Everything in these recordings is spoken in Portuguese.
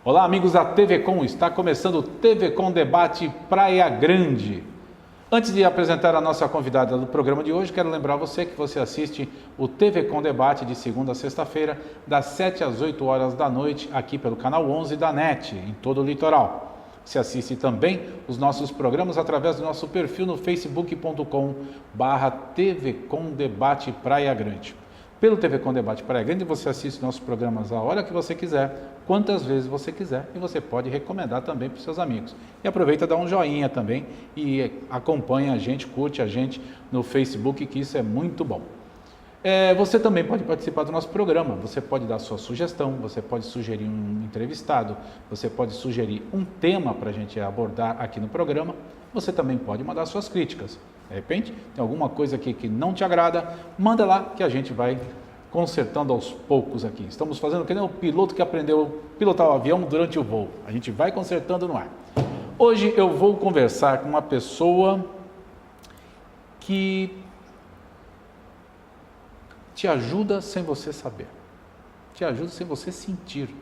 Olá, amigos da TV Com, está começando o TV Com Debate Praia Grande. Antes de apresentar a nossa convidada do programa de hoje, quero lembrar você que você assiste o TV Com Debate de segunda a sexta-feira, das 7 às 8 horas da noite, aqui pelo canal 11 da NET, em todo o litoral. Você assiste também os nossos programas através do nosso perfil no facebook.com/TV Com Debate Praia Grande. Pelo TV Com Debate Praia Grande, você assiste nossos programas a hora que você quiser, quantas vezes você quiser, e você pode recomendar também para os seus amigos. E aproveita, dá um joinha também e acompanha a gente, curte a gente no Facebook, que isso é muito bom. Você também pode participar do nosso programa, você pode dar sua sugestão, você pode sugerir um entrevistado, você pode sugerir um tema para a gente abordar aqui no programa, você também pode mandar suas críticas. De repente, tem alguma coisa aqui que não te agrada, manda lá que a gente vai consertando aos poucos aqui. Estamos fazendo que nem o piloto que aprendeu a pilotar o avião durante o voo. A gente vai consertando no ar. Hoje eu vou conversar com uma pessoa que te ajuda sem você saber. Te ajuda sem você sentir.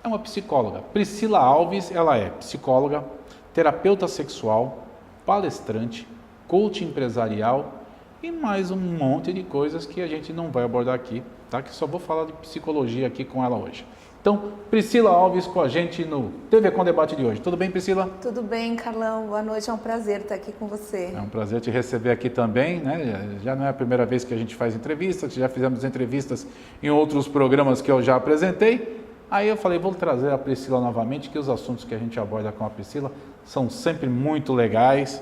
É uma psicóloga. Priscila Alves, ela é psicóloga, terapeuta sexual, palestrante, coach empresarial e mais um monte de coisas que a gente não vai abordar aqui, tá? Que só vou falar de psicologia aqui com ela hoje. Então, Priscila Alves com a gente no TV Com Debate de hoje. Tudo bem, Priscila? Tudo bem, Carlão. Boa noite, é um prazer estar aqui com você. É um prazer te receber aqui também, né? Já não é a primeira vez que a gente faz entrevistas, já fizemos entrevistas em outros programas que eu já apresentei. Aí eu falei, vou trazer a Priscila novamente, que os assuntos que a gente aborda com a Priscila são sempre muito legais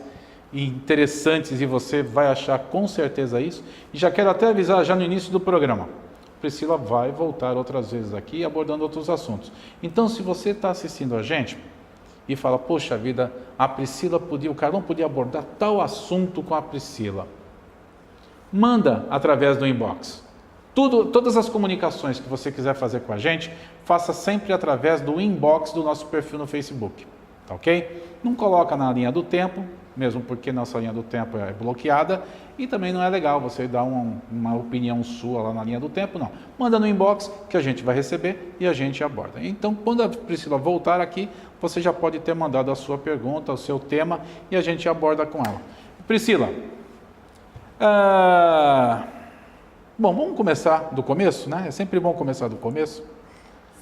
e interessantes e você vai achar com certeza isso. E já quero até avisar já no início do programa, Priscila vai voltar outras vezes aqui abordando outros assuntos. Então, se você está assistindo a gente e fala, poxa vida, a Priscila podia, o Carlão podia abordar tal assunto com a Priscila, manda através do inbox. Todas as comunicações que você quiser fazer com a gente, faça sempre através do inbox do nosso perfil no Facebook, tá ok? Não coloca na linha do tempo, mesmo porque nossa linha do tempo é bloqueada, e também não é legal você dar uma opinião sua lá na linha do tempo, não. Manda no inbox que a gente vai receber e a gente aborda. Então, quando a Priscila voltar aqui, você já pode ter mandado a sua pergunta, o seu tema, e a gente aborda com ela. Priscila, bom, vamos começar do começo, né? É sempre bom começar do começo.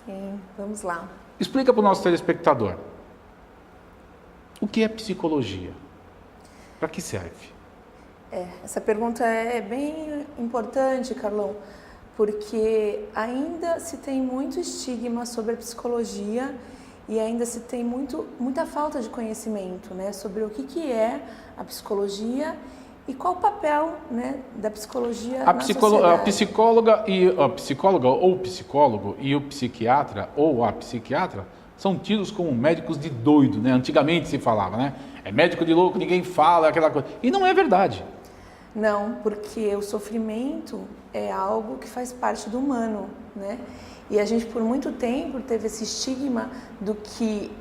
Sim, vamos lá. Explica para o nosso telespectador, o que é psicologia? Para que serve? Essa pergunta é bem importante, Carlão, porque ainda se tem muito estigma sobre a psicologia e ainda se tem muita falta de conhecimento, né, sobre o que é a psicologia e qual o papel, né, da psicologia na sociedade. A psicóloga ou o psicólogo e o psiquiatra ou a psiquiatra são tidos como médicos de doido, né? Antigamente se falava, né? É médico de louco, ninguém fala, aquela coisa. E não é verdade. Não, porque o sofrimento é algo que faz parte do humano, né? E a gente por muito tempo teve esse estigma do que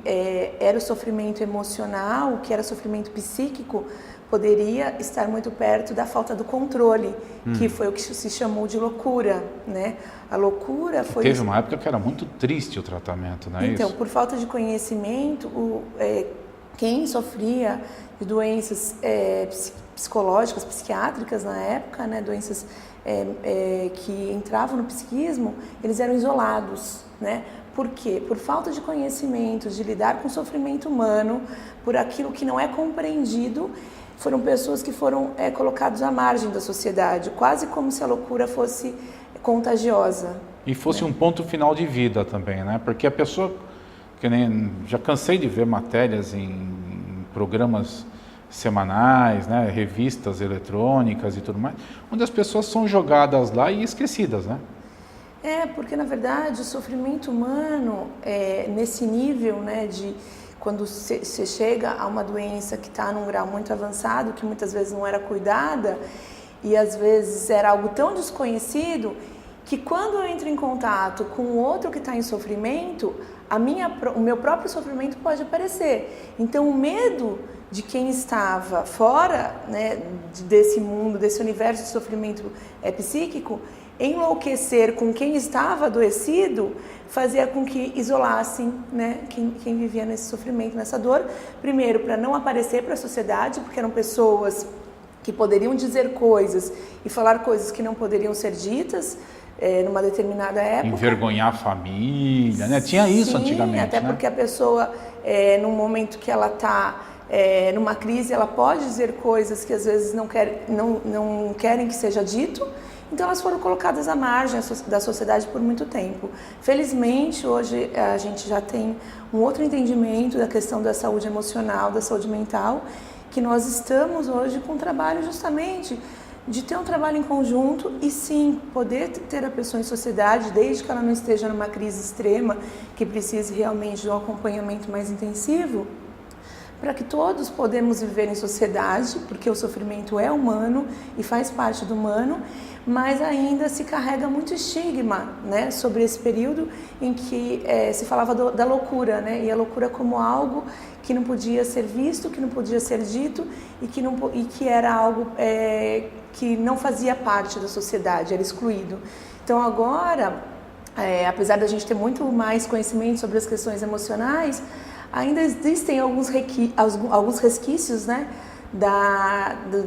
era o sofrimento emocional, o que era sofrimento psíquico, poderia estar muito perto da falta do controle, que foi o que se chamou de loucura, né? A loucura foi... Teve uma época que era muito triste o tratamento, não é então, isso? por falta de conhecimento, quem sofria de doenças psicológicas, psiquiátricas na época, né? Doenças que entravam no psiquismo, eles eram isolados, né? Por quê? Por falta de conhecimento, de lidar com o sofrimento humano, por aquilo que não é compreendido. Foram pessoas que foram colocadas à margem da sociedade, quase como se a loucura fosse contagiosa. E fosse um ponto final de vida também, né? Porque a pessoa, já cansei de ver matérias em programas semanais, né? Revistas eletrônicas e tudo mais, onde as pessoas são jogadas lá e esquecidas, né? Porque na verdade o sofrimento humano, nesse nível, né, de quando você chega a uma doença que está num grau muito avançado, que muitas vezes não era cuidada e às vezes era algo tão desconhecido, que quando eu entro em contato com o outro que está em sofrimento, o meu próprio sofrimento pode aparecer. Então o medo de quem estava fora, né, desse mundo, desse universo de sofrimento psíquico, enlouquecer com quem estava adoecido fazia com que isolassem, né, quem vivia nesse sofrimento, nessa dor. Primeiro, para não aparecer para a sociedade, porque eram pessoas que poderiam dizer coisas e falar coisas que não poderiam ser ditas numa determinada época. Envergonhar a família, né? Tinha isso. Sim, antigamente. Até porque a pessoa, num momento que ela está numa crise, ela pode dizer coisas que às vezes não querem que seja dito. Então elas foram colocadas à margem da sociedade por muito tempo. Felizmente, hoje a gente já tem um outro entendimento da questão da saúde emocional, da saúde mental, que nós estamos hoje com um trabalho justamente de ter um trabalho em conjunto e sim, poder ter a pessoa em sociedade, desde que ela não esteja numa crise extrema, que precise realmente de um acompanhamento mais intensivo, para que todos podemos viver em sociedade, porque o sofrimento é humano e faz parte do humano, mas ainda se carrega muito estigma, né, sobre esse período em que se falava da loucura, né, e a loucura como algo que não podia ser visto, que não podia ser dito e que era algo que não fazia parte da sociedade, era excluído. Então agora, apesar da gente ter muito mais conhecimento sobre as questões emocionais, ainda existem alguns resquícios, né,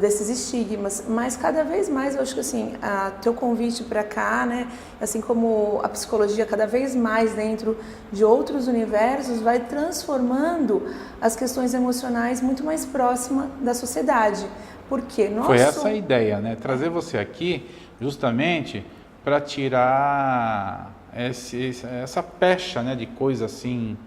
desses estigmas, mas cada vez mais eu acho que assim, teu convite para cá, né, assim como a psicologia cada vez mais dentro de outros universos, vai transformando as questões emocionais muito mais próxima da sociedade. Porque nós Foi essa a ideia, né? Trazer você aqui justamente para tirar essa pecha, né, de coisa assim,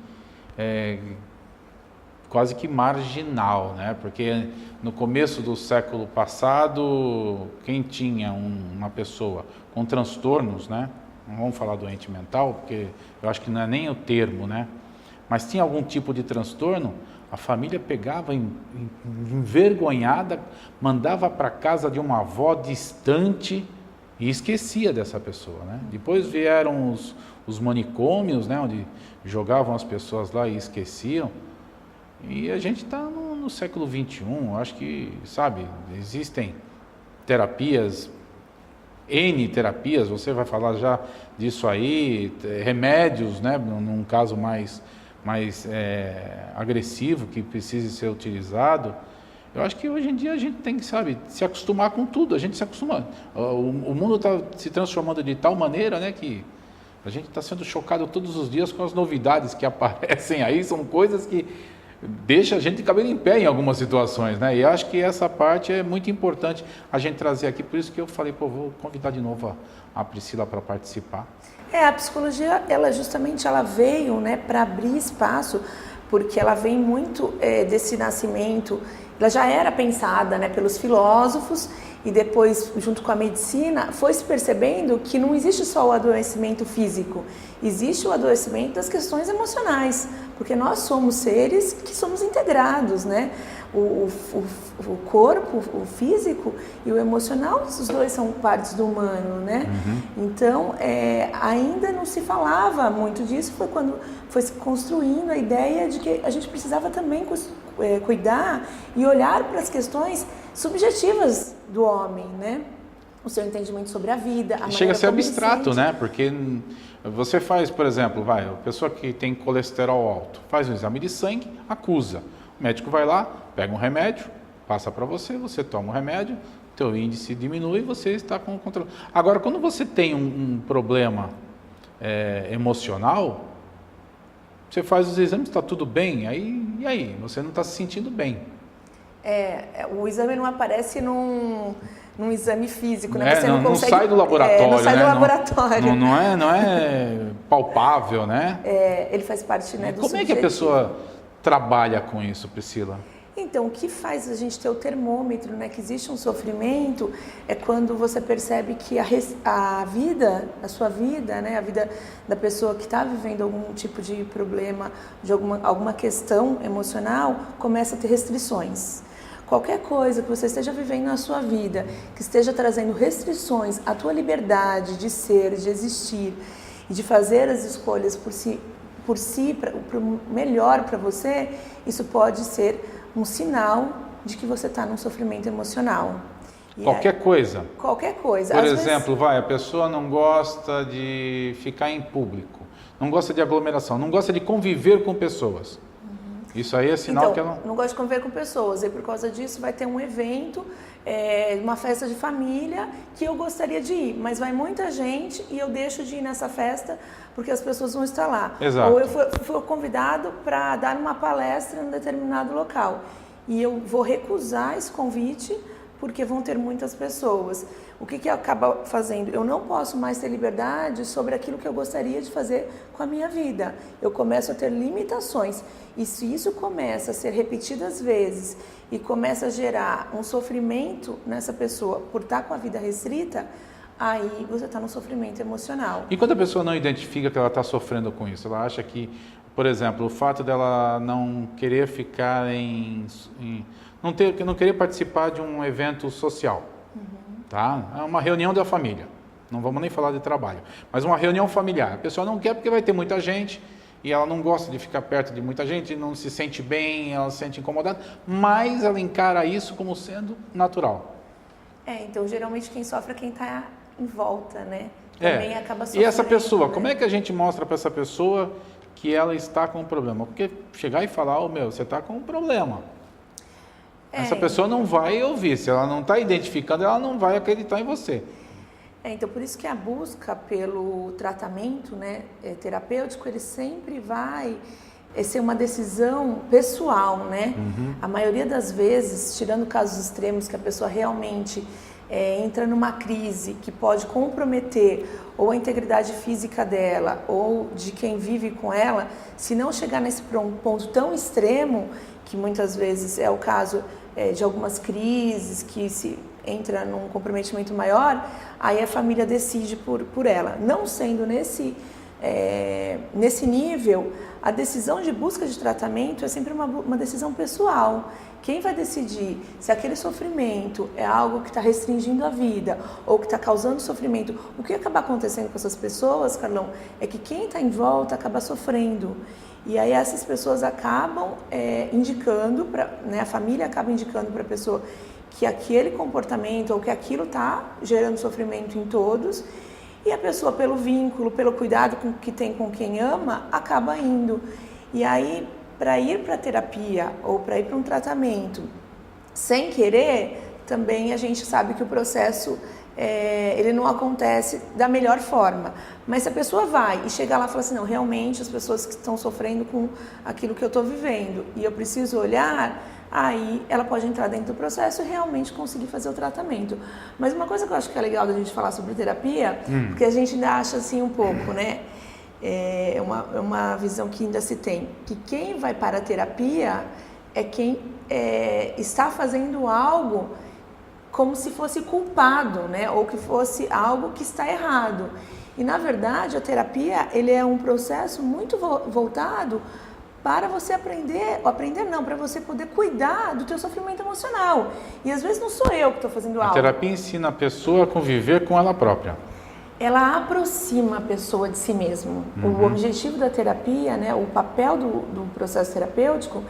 quase que marginal, né? Porque no começo do século passado, quem tinha uma pessoa com transtornos, né? Não vamos falar doente mental, porque eu acho que não é nem o termo, né? Mas tinha algum tipo de transtorno, a família pegava envergonhada, mandava para casa de uma avó distante e esquecia dessa pessoa, né? Depois vieram os manicômios, né? Onde jogavam as pessoas lá e esqueciam. E a gente está no século XXI, acho que, sabe, existem terapias, N terapias, você vai falar já disso aí, remédios, né, num caso mais agressivo, que precise ser utilizado. Eu acho que hoje em dia a gente tem que, sabe, se acostumar com tudo, a gente se acostuma. O mundo está se transformando de tal maneira, né, que a gente está sendo chocado todos os dias com as novidades que aparecem aí, são coisas que deixa a gente de cabelo em pé em algumas situações, né? E acho que essa parte é muito importante a gente trazer aqui, por isso que eu falei, vou convidar de novo a Priscila para participar. A psicologia, ela veio, né, para abrir espaço, porque ela vem muito desse nascimento, ela já era pensada, né, pelos filósofos, e depois, junto com a medicina, foi se percebendo que não existe só o adoecimento físico, existe o adoecimento das questões emocionais, porque nós somos seres que somos integrados, né? O corpo, o físico e o emocional, os dois são partes do humano, né? Uhum. Então, ainda não se falava muito disso, foi quando foi se construindo a ideia de que a gente precisava também cuidar e olhar para as questões subjetivas do homem, né? O seu entendimento sobre a vida, a chega a ser abstrato, né? Porque você faz, por exemplo, a pessoa que tem colesterol alto, faz um exame de sangue, acusa. O médico vai lá, pega um remédio, passa para você, você toma o remédio, teu índice diminui e você está com o controle. Agora, quando você tem um problema emocional, você faz os exames, está tudo bem, e aí? Você não está se sentindo bem. O exame não aparece num exame físico, né? Você não consegue, sai do laboratório, não sai né? do laboratório. Não é palpável, né? Ele faz parte, né, do Como é que a pessoa trabalha com isso, Priscila? Então, o que faz a gente ter o termômetro, né, que existe um sofrimento, é quando você percebe que a vida, a sua vida, né, a vida da pessoa que está vivendo algum tipo de problema, de alguma questão emocional, começa a ter restrições. Qualquer coisa que você esteja vivendo na sua vida, que esteja trazendo restrições à tua liberdade de ser, de existir e de fazer as escolhas por si, para o melhor para você, isso pode ser um sinal de que você está num sofrimento emocional. Qualquer coisa. Qualquer coisa. Por exemplo, a pessoa não gosta de ficar em público, não gosta de aglomeração, não gosta de conviver com pessoas. Isso aí é sinal então, que ela não gosta de conviver com pessoas. E por causa disso vai ter um evento, uma festa de família que eu gostaria de ir, mas vai muita gente e eu deixo de ir nessa festa porque as pessoas vão estar lá. Exato. Ou eu fui convidado para dar uma palestra em um determinado local e eu vou recusar esse convite porque vão ter muitas pessoas. O que acaba fazendo? Eu não posso mais ter liberdade sobre aquilo que eu gostaria de fazer com a minha vida. Eu começo a ter limitações. E se isso começa a ser repetidas vezes e começa a gerar um sofrimento nessa pessoa por estar com a vida restrita, aí você está no sofrimento emocional. E quando a pessoa não identifica que ela está sofrendo com isso, ela acha que, por exemplo, o fato dela não querer ficar não querer participar de um evento social, tá? É uma reunião da família, não vamos nem falar de trabalho, mas uma reunião familiar. A pessoa não quer porque vai ter muita gente e ela não gosta de ficar perto de muita gente, não se sente bem, ela se sente incomodada, mas ela encara isso como sendo natural. Então geralmente quem sofre é quem está em volta, né? Também acaba sofrendo. E essa pessoa, né? como é que a gente mostra para essa pessoa que ela está com um problema? Porque chegar e falar, você está com um problema. Essa pessoa não vai ouvir, se ela não está identificando, ela não vai acreditar em você. Então, por isso que a busca pelo tratamento, né, terapêutico, ele sempre vai ser uma decisão pessoal, né? A maioria das vezes, tirando casos extremos que a pessoa realmente entra numa crise que pode comprometer ou a integridade física dela ou de quem vive com ela, se não chegar nesse ponto tão extremo, que muitas vezes é o caso de algumas crises, que se entra num comprometimento maior, aí a família decide por ela. Não sendo nesse nível, a decisão de busca de tratamento é sempre uma decisão pessoal. Quem vai decidir se aquele sofrimento é algo que está restringindo a vida ou que está causando sofrimento? O que acaba acontecendo com essas pessoas, Carlão, é que quem está em volta acaba sofrendo. E aí essas pessoas acabam indicando, a família acaba indicando para a pessoa que aquele comportamento ou que aquilo está gerando sofrimento em todos. E a pessoa, pelo vínculo, pelo cuidado que tem com quem ama, acaba indo. E aí, para ir para a terapia ou para ir para um tratamento sem querer, também a gente sabe que o processo ele não acontece da melhor forma. Mas se a pessoa vai e chegar lá e falar assim, não, realmente as pessoas que estão sofrendo com aquilo que eu estou vivendo e eu preciso olhar, aí ela pode entrar dentro do processo e realmente conseguir fazer o tratamento. Mas uma coisa que eu acho que é legal da gente falar sobre terapia, porque a gente ainda acha assim um pouco, né? É uma visão que ainda se tem, que quem vai para a terapia é quem está fazendo algo como se fosse culpado, né? Ou que fosse algo que está errado. E na verdade a terapia ele é um processo muito voltado para você para você poder cuidar do teu sofrimento emocional. E às vezes não sou eu que estou fazendo algo. A terapia ensina a pessoa a conviver com ela própria. Ela aproxima a pessoa de si mesma. O objetivo da terapia, né, o papel do processo terapêutico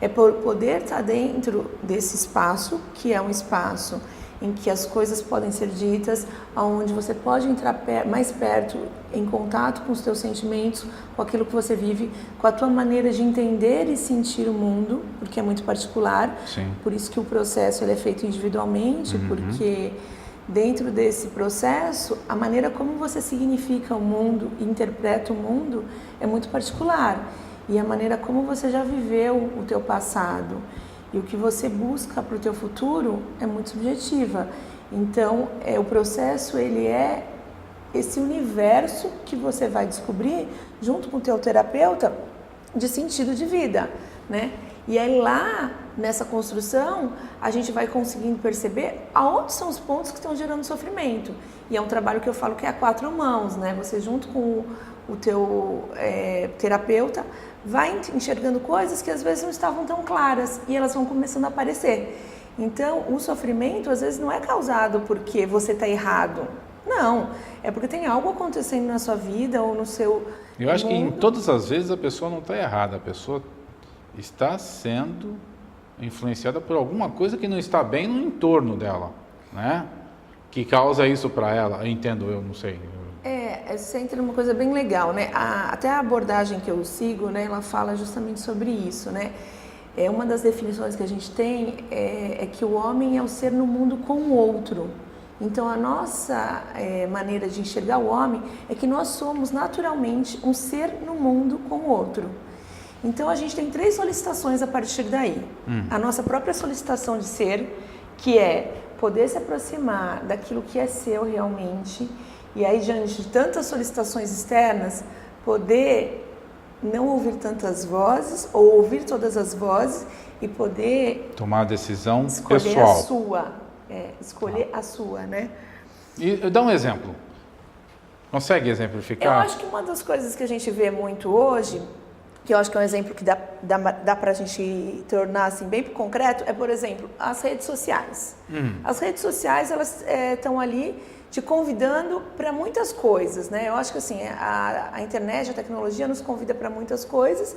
é poder estar dentro desse espaço, que é um espaço em que as coisas podem ser ditas, onde você pode entrar mais perto, em contato com os teus sentimentos, com aquilo que você vive, com a tua maneira de entender e sentir o mundo, porque é muito particular. Sim. Por isso que o processo ele é feito individualmente, porque dentro desse processo, a maneira como você significa o mundo, interpreta o mundo, é muito particular. E a maneira como você já viveu o teu passado e o que você busca para o teu futuro é muito subjetiva. Então, o processo ele é esse universo que você vai descobrir junto com o teu terapeuta de sentido de vida, né? E aí lá, nessa construção, a gente vai conseguindo perceber aonde são os pontos que estão gerando sofrimento. E é um trabalho que eu falo que é a 4 mãos, né? Você junto com o teu terapeuta vai enxergando coisas que às vezes não estavam tão claras e elas vão começando a aparecer. Então, o sofrimento às vezes não é causado porque você está errado. Não, é porque tem algo acontecendo na sua vida ou no seu Eu acho que em mundo. todas as vezes a pessoa não está errada, a pessoa está sendo influenciada por alguma coisa que não está bem no entorno dela. né? Que causa isso para ela, entendo eu, não sei. Você entra numa coisa bem legal, né? Até a abordagem que eu sigo, né, ela fala justamente sobre isso, né? Uma das definições que a gente tem é que o homem é o ser no mundo com o outro. Então, a nossa maneira de enxergar o homem é que nós somos naturalmente um ser no mundo com o outro. Então, a gente tem 3 solicitações a partir daí. A nossa própria solicitação de ser, que é poder se aproximar daquilo que é seu realmente, e aí, diante de tantas solicitações externas, poder não ouvir tantas vozes, ou ouvir todas as vozes, e poder tomar a decisão escolher pessoal. a sua. Escolher a sua, né? E dá um exemplo. Consegue exemplificar? Eu acho que uma das coisas que a gente vê muito hoje, que eu acho que é um exemplo que dá para a gente tornar assim, bem concreto, é, por exemplo, as redes sociais. As redes sociais, elas estão ali te convidando para muitas coisas, né? Eu acho que assim, a internet, a tecnologia nos convida para muitas coisas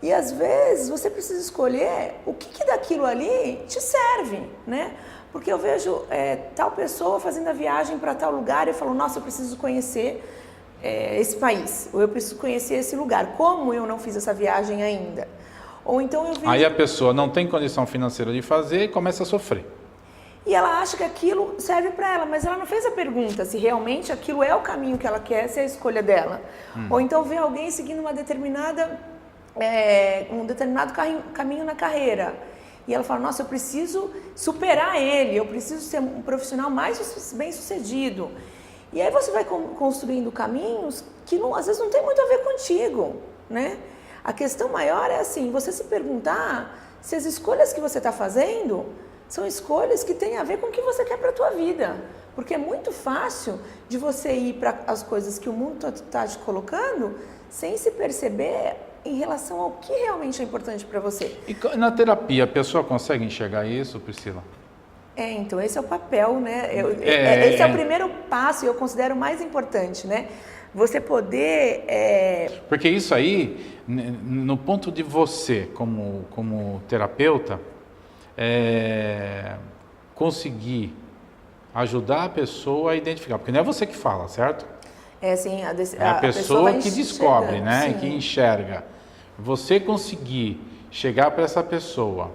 e às vezes você precisa escolher o que daquilo ali te serve, né? Porque eu vejo tal pessoa fazendo a viagem para tal lugar e eu falo, nossa, eu preciso conhecer esse país, ou eu preciso conhecer esse lugar, como eu não fiz essa viagem ainda? Ou então eu vejo... Aí a pessoa não tem condição financeira de fazer e começa a sofrer. E ela acha que aquilo serve para ela, mas ela não fez a pergunta se realmente aquilo é o caminho que ela quer, se é a escolha dela. Ou então vê alguém seguindo um determinado caminho na carreira. E ela fala, nossa, eu preciso superar ele, eu preciso ser um profissional mais bem-sucedido. E aí você vai construindo caminhos que às vezes não tem muito a ver contigo, né? A questão maior é assim, você se perguntar se as escolhas que você está fazendo são escolhas que têm a ver com o que você quer para a tua vida. Porque é muito fácil de você ir para as coisas que o mundo está te colocando sem se perceber em relação ao que realmente é importante para você. E na terapia, a pessoa consegue enxergar isso, Priscila? Então esse é o papel, né? Esse é o primeiro passo e eu considero o mais importante, né? Você poder... Porque isso aí, no ponto de você, como terapeuta, conseguir ajudar a pessoa a identificar, porque não é você que fala, certo? Assim, é a pessoa que descobre, né? Sim. Que enxerga. Você conseguir chegar para essa pessoa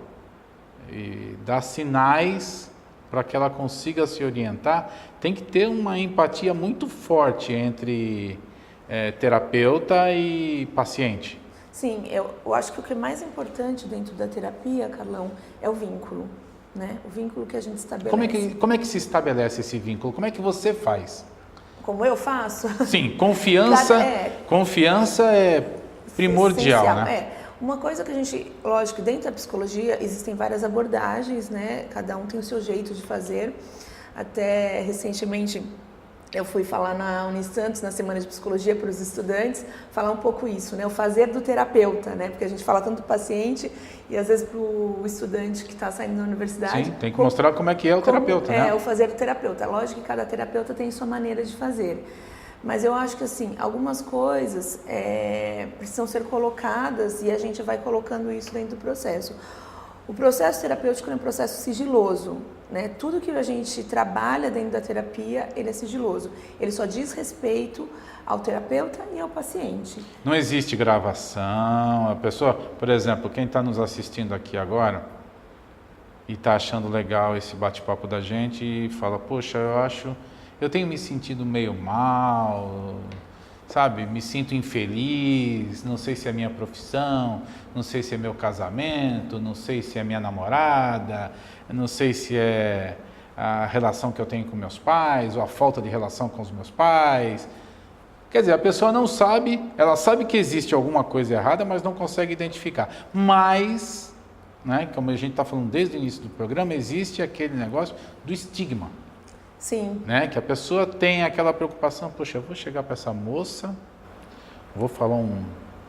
e dar sinais para que ela consiga se orientar, tem que ter uma empatia muito forte entre terapeuta e paciente. Sim, eu acho que o que é mais importante dentro da terapia, Carlão, é o vínculo, né? O vínculo que a gente estabelece. Como é que se estabelece esse vínculo? Como é que você faz? Como eu faço? Sim, confiança é primordial, essencial, né? Uma coisa que a gente, lógico, dentro da psicologia existem várias abordagens, né? Cada um tem o seu jeito de fazer. Até recentemente eu fui falar na Unisantos, na Semana de Psicologia para os estudantes, falar um pouco isso, né? O fazer do terapeuta, né? Porque a gente fala tanto do paciente e às vezes para o estudante que está saindo da universidade... Sim, tem que mostrar como é que é o terapeuta, né? O fazer do terapeuta. Lógico que cada terapeuta tem sua maneira de fazer. Mas eu acho que, assim, algumas coisas precisam ser colocadas e a gente vai colocando isso dentro do processo. O processo terapêutico é um processo sigiloso, né? Tudo que a gente trabalha dentro da terapia, ele é sigiloso. Ele só diz respeito ao terapeuta e ao paciente. Não existe gravação. A pessoa, por exemplo, quem está nos assistindo aqui agora e está achando legal esse bate-papo da gente e fala, poxa, eu tenho me sentido meio mal, sabe? Me sinto infeliz, não sei se é minha profissão, não sei se é meu casamento, não sei se é minha namorada, não sei se é a relação que eu tenho com meus pais ou a falta de relação com os meus pais. Quer dizer, a pessoa não sabe, ela sabe que existe alguma coisa errada, mas não consegue identificar. Mas, né, como a gente está falando desde o início do programa, existe aquele negócio do estigma. Sim. Né? Que a pessoa tem aquela preocupação, poxa, eu vou chegar para essa moça, vou falar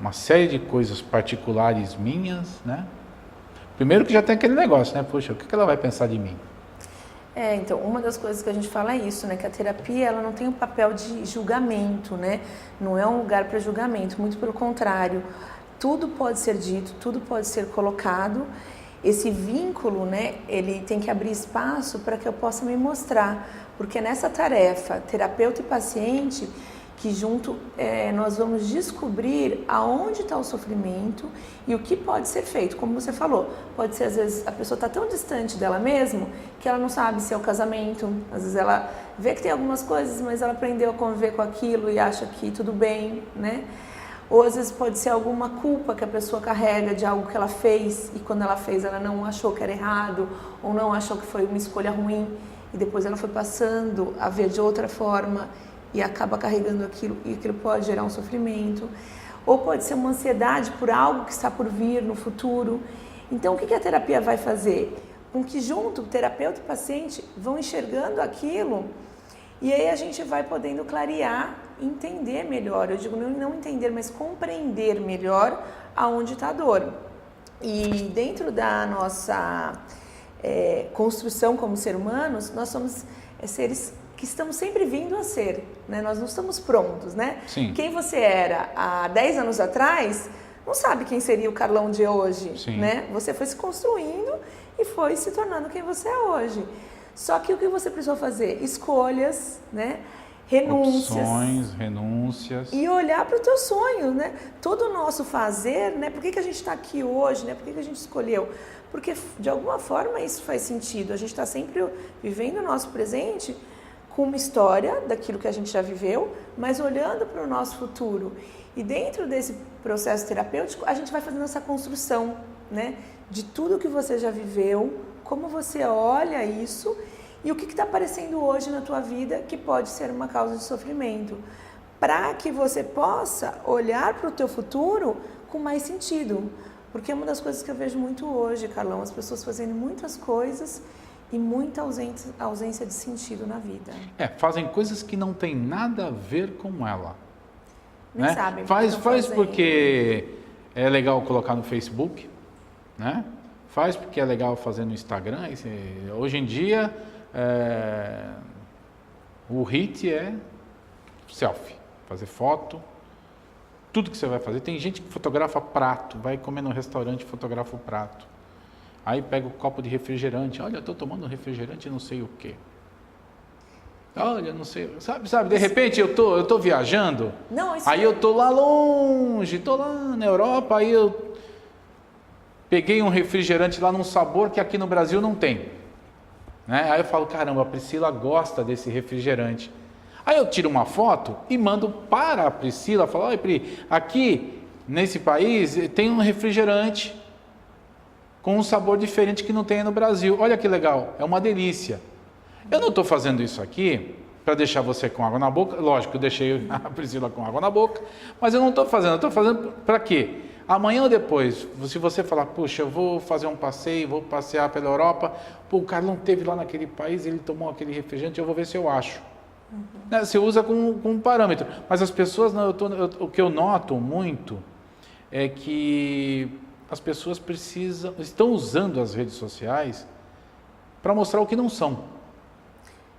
uma série de coisas particulares minhas, né? Primeiro que já tem aquele negócio, né? Poxa, o que ela vai pensar de mim? Então, uma das coisas que a gente fala é isso, né? Que a terapia, ela não tem um papel de julgamento, né? Não é um lugar para julgamento, muito pelo contrário. Tudo pode ser dito, tudo pode ser colocado esse vínculo, né, ele tem que abrir espaço para que eu possa me mostrar, porque nessa tarefa, terapeuta e paciente, que junto nós vamos descobrir aonde está o sofrimento e o que pode ser feito. Como você falou, pode ser às vezes a pessoa está tão distante dela mesma que ela não sabe se é o casamento, às vezes ela vê que tem algumas coisas, mas ela aprendeu a conviver com aquilo e acha que tudo bem, né? Ou às vezes pode ser alguma culpa que a pessoa carrega de algo que ela fez e quando ela fez ela não achou que era errado ou não achou que foi uma escolha ruim e depois ela foi passando a ver de outra forma e acaba carregando aquilo e aquilo pode gerar um sofrimento. Ou pode ser uma ansiedade por algo que está por vir no futuro. Então o que a terapia vai fazer? Com que junto o terapeuta e o paciente vão enxergando aquilo e aí a gente vai podendo clarear, entender melhor, eu digo não entender, mas compreender melhor aonde está a dor. E dentro da nossa construção como ser humanos, nós somos seres que estamos sempre vindo a ser, né? Nós não estamos prontos, né? Sim. Quem você era há 10 anos atrás, não sabe quem seria o Carlão de hoje, Sim. né? Você foi se construindo e foi se tornando quem você é hoje. Só que o que você precisou fazer? Escolhas, né? Renúncias. Opções, renúncias. E olhar para o teu sonho, né? Todo o nosso fazer, né? Por que a gente está aqui hoje, né? Por que a gente escolheu? Porque, de alguma forma, isso faz sentido. A gente está sempre vivendo o nosso presente com uma história daquilo que a gente já viveu, mas olhando para o nosso futuro. E dentro desse processo terapêutico, a gente vai fazendo essa construção, né? De tudo que você já viveu, como você olha isso e o que está aparecendo hoje na tua vida que pode ser uma causa de sofrimento, para que você possa olhar para o teu futuro com mais sentido. Porque é uma das coisas que eu vejo muito hoje, Carlão, as pessoas fazendo muitas coisas e muita ausência de sentido na vida. Fazem coisas que não tem nada a ver com ela. Nem né? sabem. Faz porque é legal colocar no Facebook, né? Faz porque é legal fazer no Instagram. Hoje em dia, o hit é selfie, fazer foto, tudo que você vai fazer. Tem gente que fotografa prato, vai comer no restaurante e fotografa o prato. Aí pega o copo de refrigerante, olha, eu estou tomando refrigerante não sei o quê. Olha, não sei, sabe, de repente eu tô viajando, não, aí eu tô lá longe, tô lá na Europa, aí eu peguei um refrigerante lá num sabor que aqui no Brasil não tem, né? Aí eu falo, caramba, a Priscila gosta desse refrigerante. Aí eu tiro uma foto e mando para a Priscila, falo, olha Pri, aqui nesse país tem um refrigerante com um sabor diferente que não tem no Brasil. Olha que legal, é uma delícia. Eu não estou fazendo isso aqui para deixar você com água na boca. Lógico, eu deixei a Priscila com água na boca, mas eu não estou fazendo. Eu estou fazendo para quê? Amanhã ou depois, se você falar, puxa, eu vou fazer um passeio, vou passear pela Europa, pô, o Carlão esteve lá naquele país, ele tomou aquele refrigerante, eu vou ver se eu acho. Né? Você usa com um parâmetro. Mas as pessoas, o que eu noto muito é que as pessoas estão usando as redes sociais para mostrar o que não são.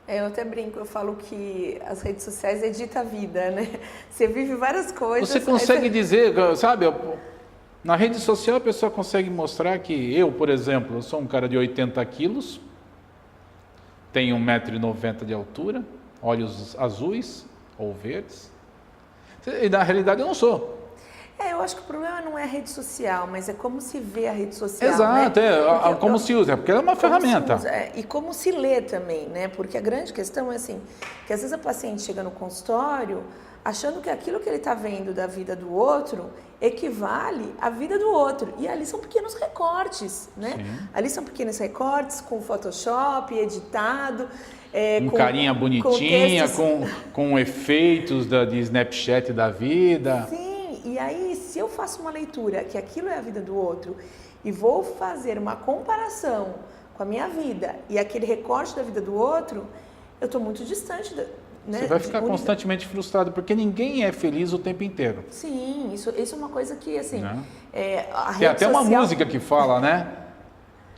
Eu até brinco, eu falo que as redes sociais editam a vida, né? Você vive várias coisas. Você consegue dizer, sabe, na rede social a pessoa consegue mostrar que eu, por exemplo, eu sou um cara de 80 quilos, tenho 1,90 m de altura, olhos azuis ou verdes, e na realidade eu não sou. Eu acho que o problema não é a rede social, mas é como se vê a rede social. Exato, né? como se usa, porque ela é uma ferramenta. E como se lê também, né? Porque a grande questão é assim, que às vezes a paciente chega no consultório achando que aquilo que ele está vendo da vida do outro equivale à vida do outro. E ali são pequenos recortes, né? Sim. Ali são pequenos recortes com Photoshop, editado. Com carinha bonitinha, com efeitos de Snapchat da vida. Sim. E aí, se eu faço uma leitura que aquilo é a vida do outro e vou fazer uma comparação com a minha vida e aquele recorte da vida do outro, eu estou muito distante, né? Você vai ficar constantemente frustrado, porque ninguém é feliz o tempo inteiro. Sim, isso é uma coisa que, assim... Tem até uma música que fala, né?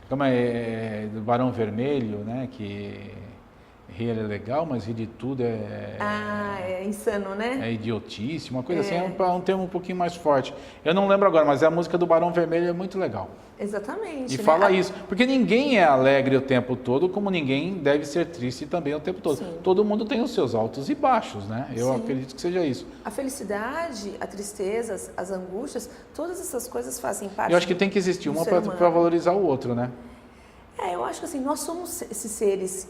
Como do Barão Vermelho, né? Que rir é legal, mas rir de tudo é insano, né? É idiotice, uma coisa assim, é um termo um pouquinho mais forte. Eu não lembro agora, mas a música do Barão Vermelho é muito legal. Exatamente. E né? fala isso, porque ninguém é alegre o tempo todo, como ninguém deve ser triste também o tempo todo. Sim. Todo mundo tem os seus altos e baixos, né? Eu Sim. acredito que seja isso. A felicidade, a tristeza, as angústias, todas essas coisas fazem parte. Eu acho que tem que existir uma para valorizar o outro, né? Eu acho que assim, nós somos esses seres,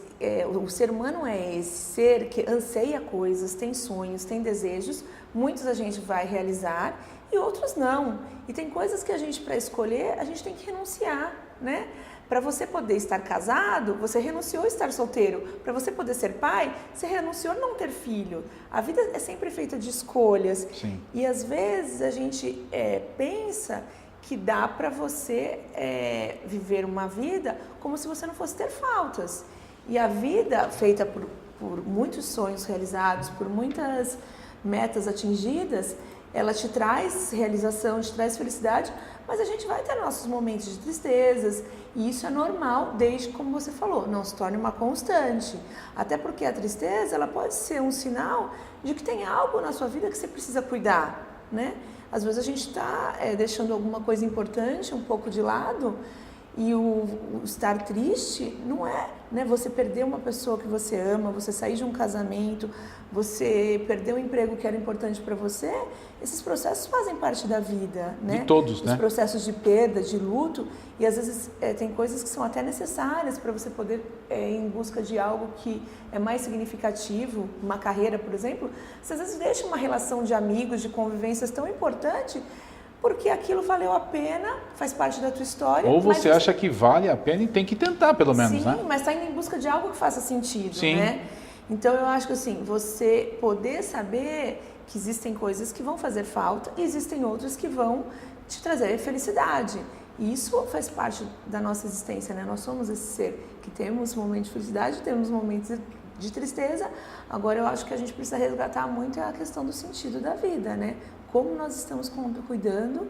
o ser humano é esse ser que anseia coisas, tem sonhos, tem desejos, muitos a gente vai realizar e outros não. E tem coisas que a gente, para escolher, a gente tem que renunciar, né? Para você poder estar casado, você renunciou a estar solteiro. Para você poder ser pai, você renunciou a não ter filho. A vida é sempre feita de escolhas. Sim. E às vezes a gente pensa que dá para você viver uma vida como se você não fosse ter faltas. E a vida feita por muitos sonhos realizados, por muitas metas atingidas, ela te traz realização, te traz felicidade, mas a gente vai ter nossos momentos de tristezas, e isso é normal, desde, como você falou, não se torne uma constante. Até porque a tristeza, ela pode ser um sinal de que tem algo na sua vida que você precisa cuidar, né? Às vezes a gente está deixando alguma coisa importante um pouco de lado, e o estar triste não é, né? Você perder uma pessoa que você ama, você sair de um casamento, você perder um emprego que era importante para você, esses processos fazem parte da vida, né? De todos, né? Os processos de perda, de luto, e às vezes tem coisas que são até necessárias para você poder ir em busca de algo que é mais significativo, uma carreira, por exemplo. Você às vezes deixa uma relação de amigos, de convivências tão importante, porque aquilo valeu a pena, faz parte da tua história. Ou você acha que vale a pena e tem que tentar, pelo menos, sim, né? Sim, mas está indo em busca de algo que faça sentido, sim. Né? Então, eu acho que assim, você poder saber que existem coisas que vão fazer falta e existem outras que vão te trazer felicidade. E isso faz parte da nossa existência, né? Nós somos esse ser que temos momentos de felicidade, temos momentos de tristeza. Agora, eu acho que a gente precisa resgatar muito a questão do sentido da vida, né? Como nós estamos cuidando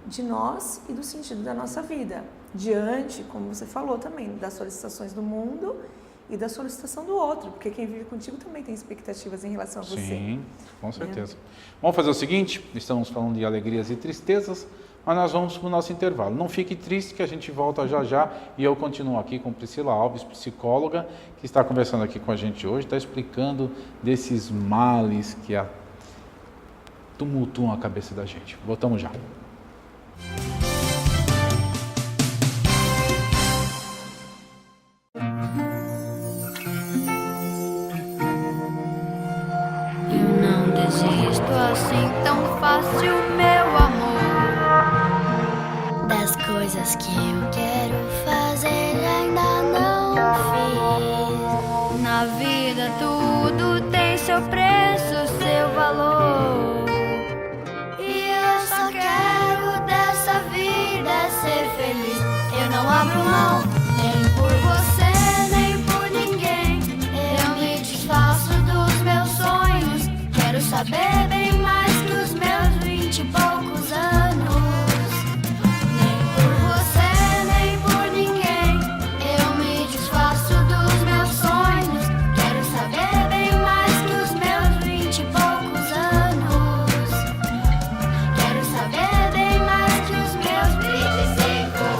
de nós e do sentido da nossa vida, diante, como você falou também, das solicitações do mundo e da solicitação do outro, porque quem vive contigo também tem expectativas em relação a você. Sim, com certeza. Vamos fazer o seguinte, estamos falando de alegrias e tristezas, mas nós vamos para o nosso intervalo. Não fique triste que a gente volta já já e eu continuo aqui com Priscila Alves, psicóloga, que está conversando aqui com a gente hoje, está explicando desses males que tumultuam a cabeça da gente. Voltamos já. Eu não desisto assim tão fácil, meu amor. Das coisas que eu quero fazer ainda não fiz. Na vida tudo tem seu preço, seu valor. Ser feliz, eu não abro mão, nem por você, nem por ninguém. Eu me desfaço dos meus sonhos, quero saber bem mais que os meus 20 e poucos anos. Nem por você, nem por ninguém. Eu me desfaço dos meus sonhos, quero saber bem mais que os meus 20 e poucos anos. Quero saber bem mais que os meus 25 anos.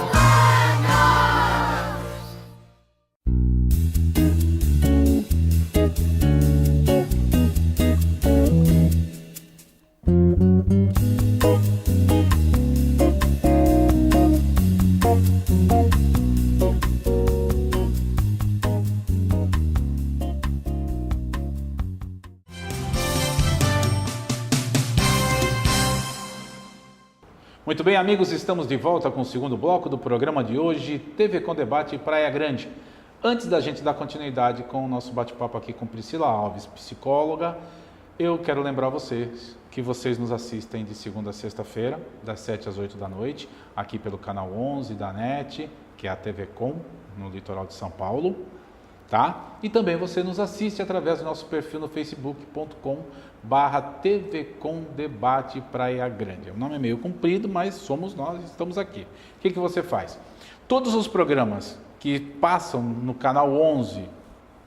Muito bem, amigos, estamos de volta com o segundo bloco do programa de hoje, TV com Debate Praia Grande. Antes da gente dar continuidade com o nosso bate-papo aqui com Priscila Alves, psicóloga, eu quero lembrar vocês que vocês nos assistem de segunda a sexta-feira, das 7 às 8 da noite, aqui pelo canal 11 da NET, que é a TV Com, no litoral de São Paulo, tá? E também você nos assiste através do nosso perfil no facebook.com/TV Com Debate Praia Grande. O nome é meio comprido, mas somos nós, estamos aqui. O que você faz? Todos os programas que passam no canal 11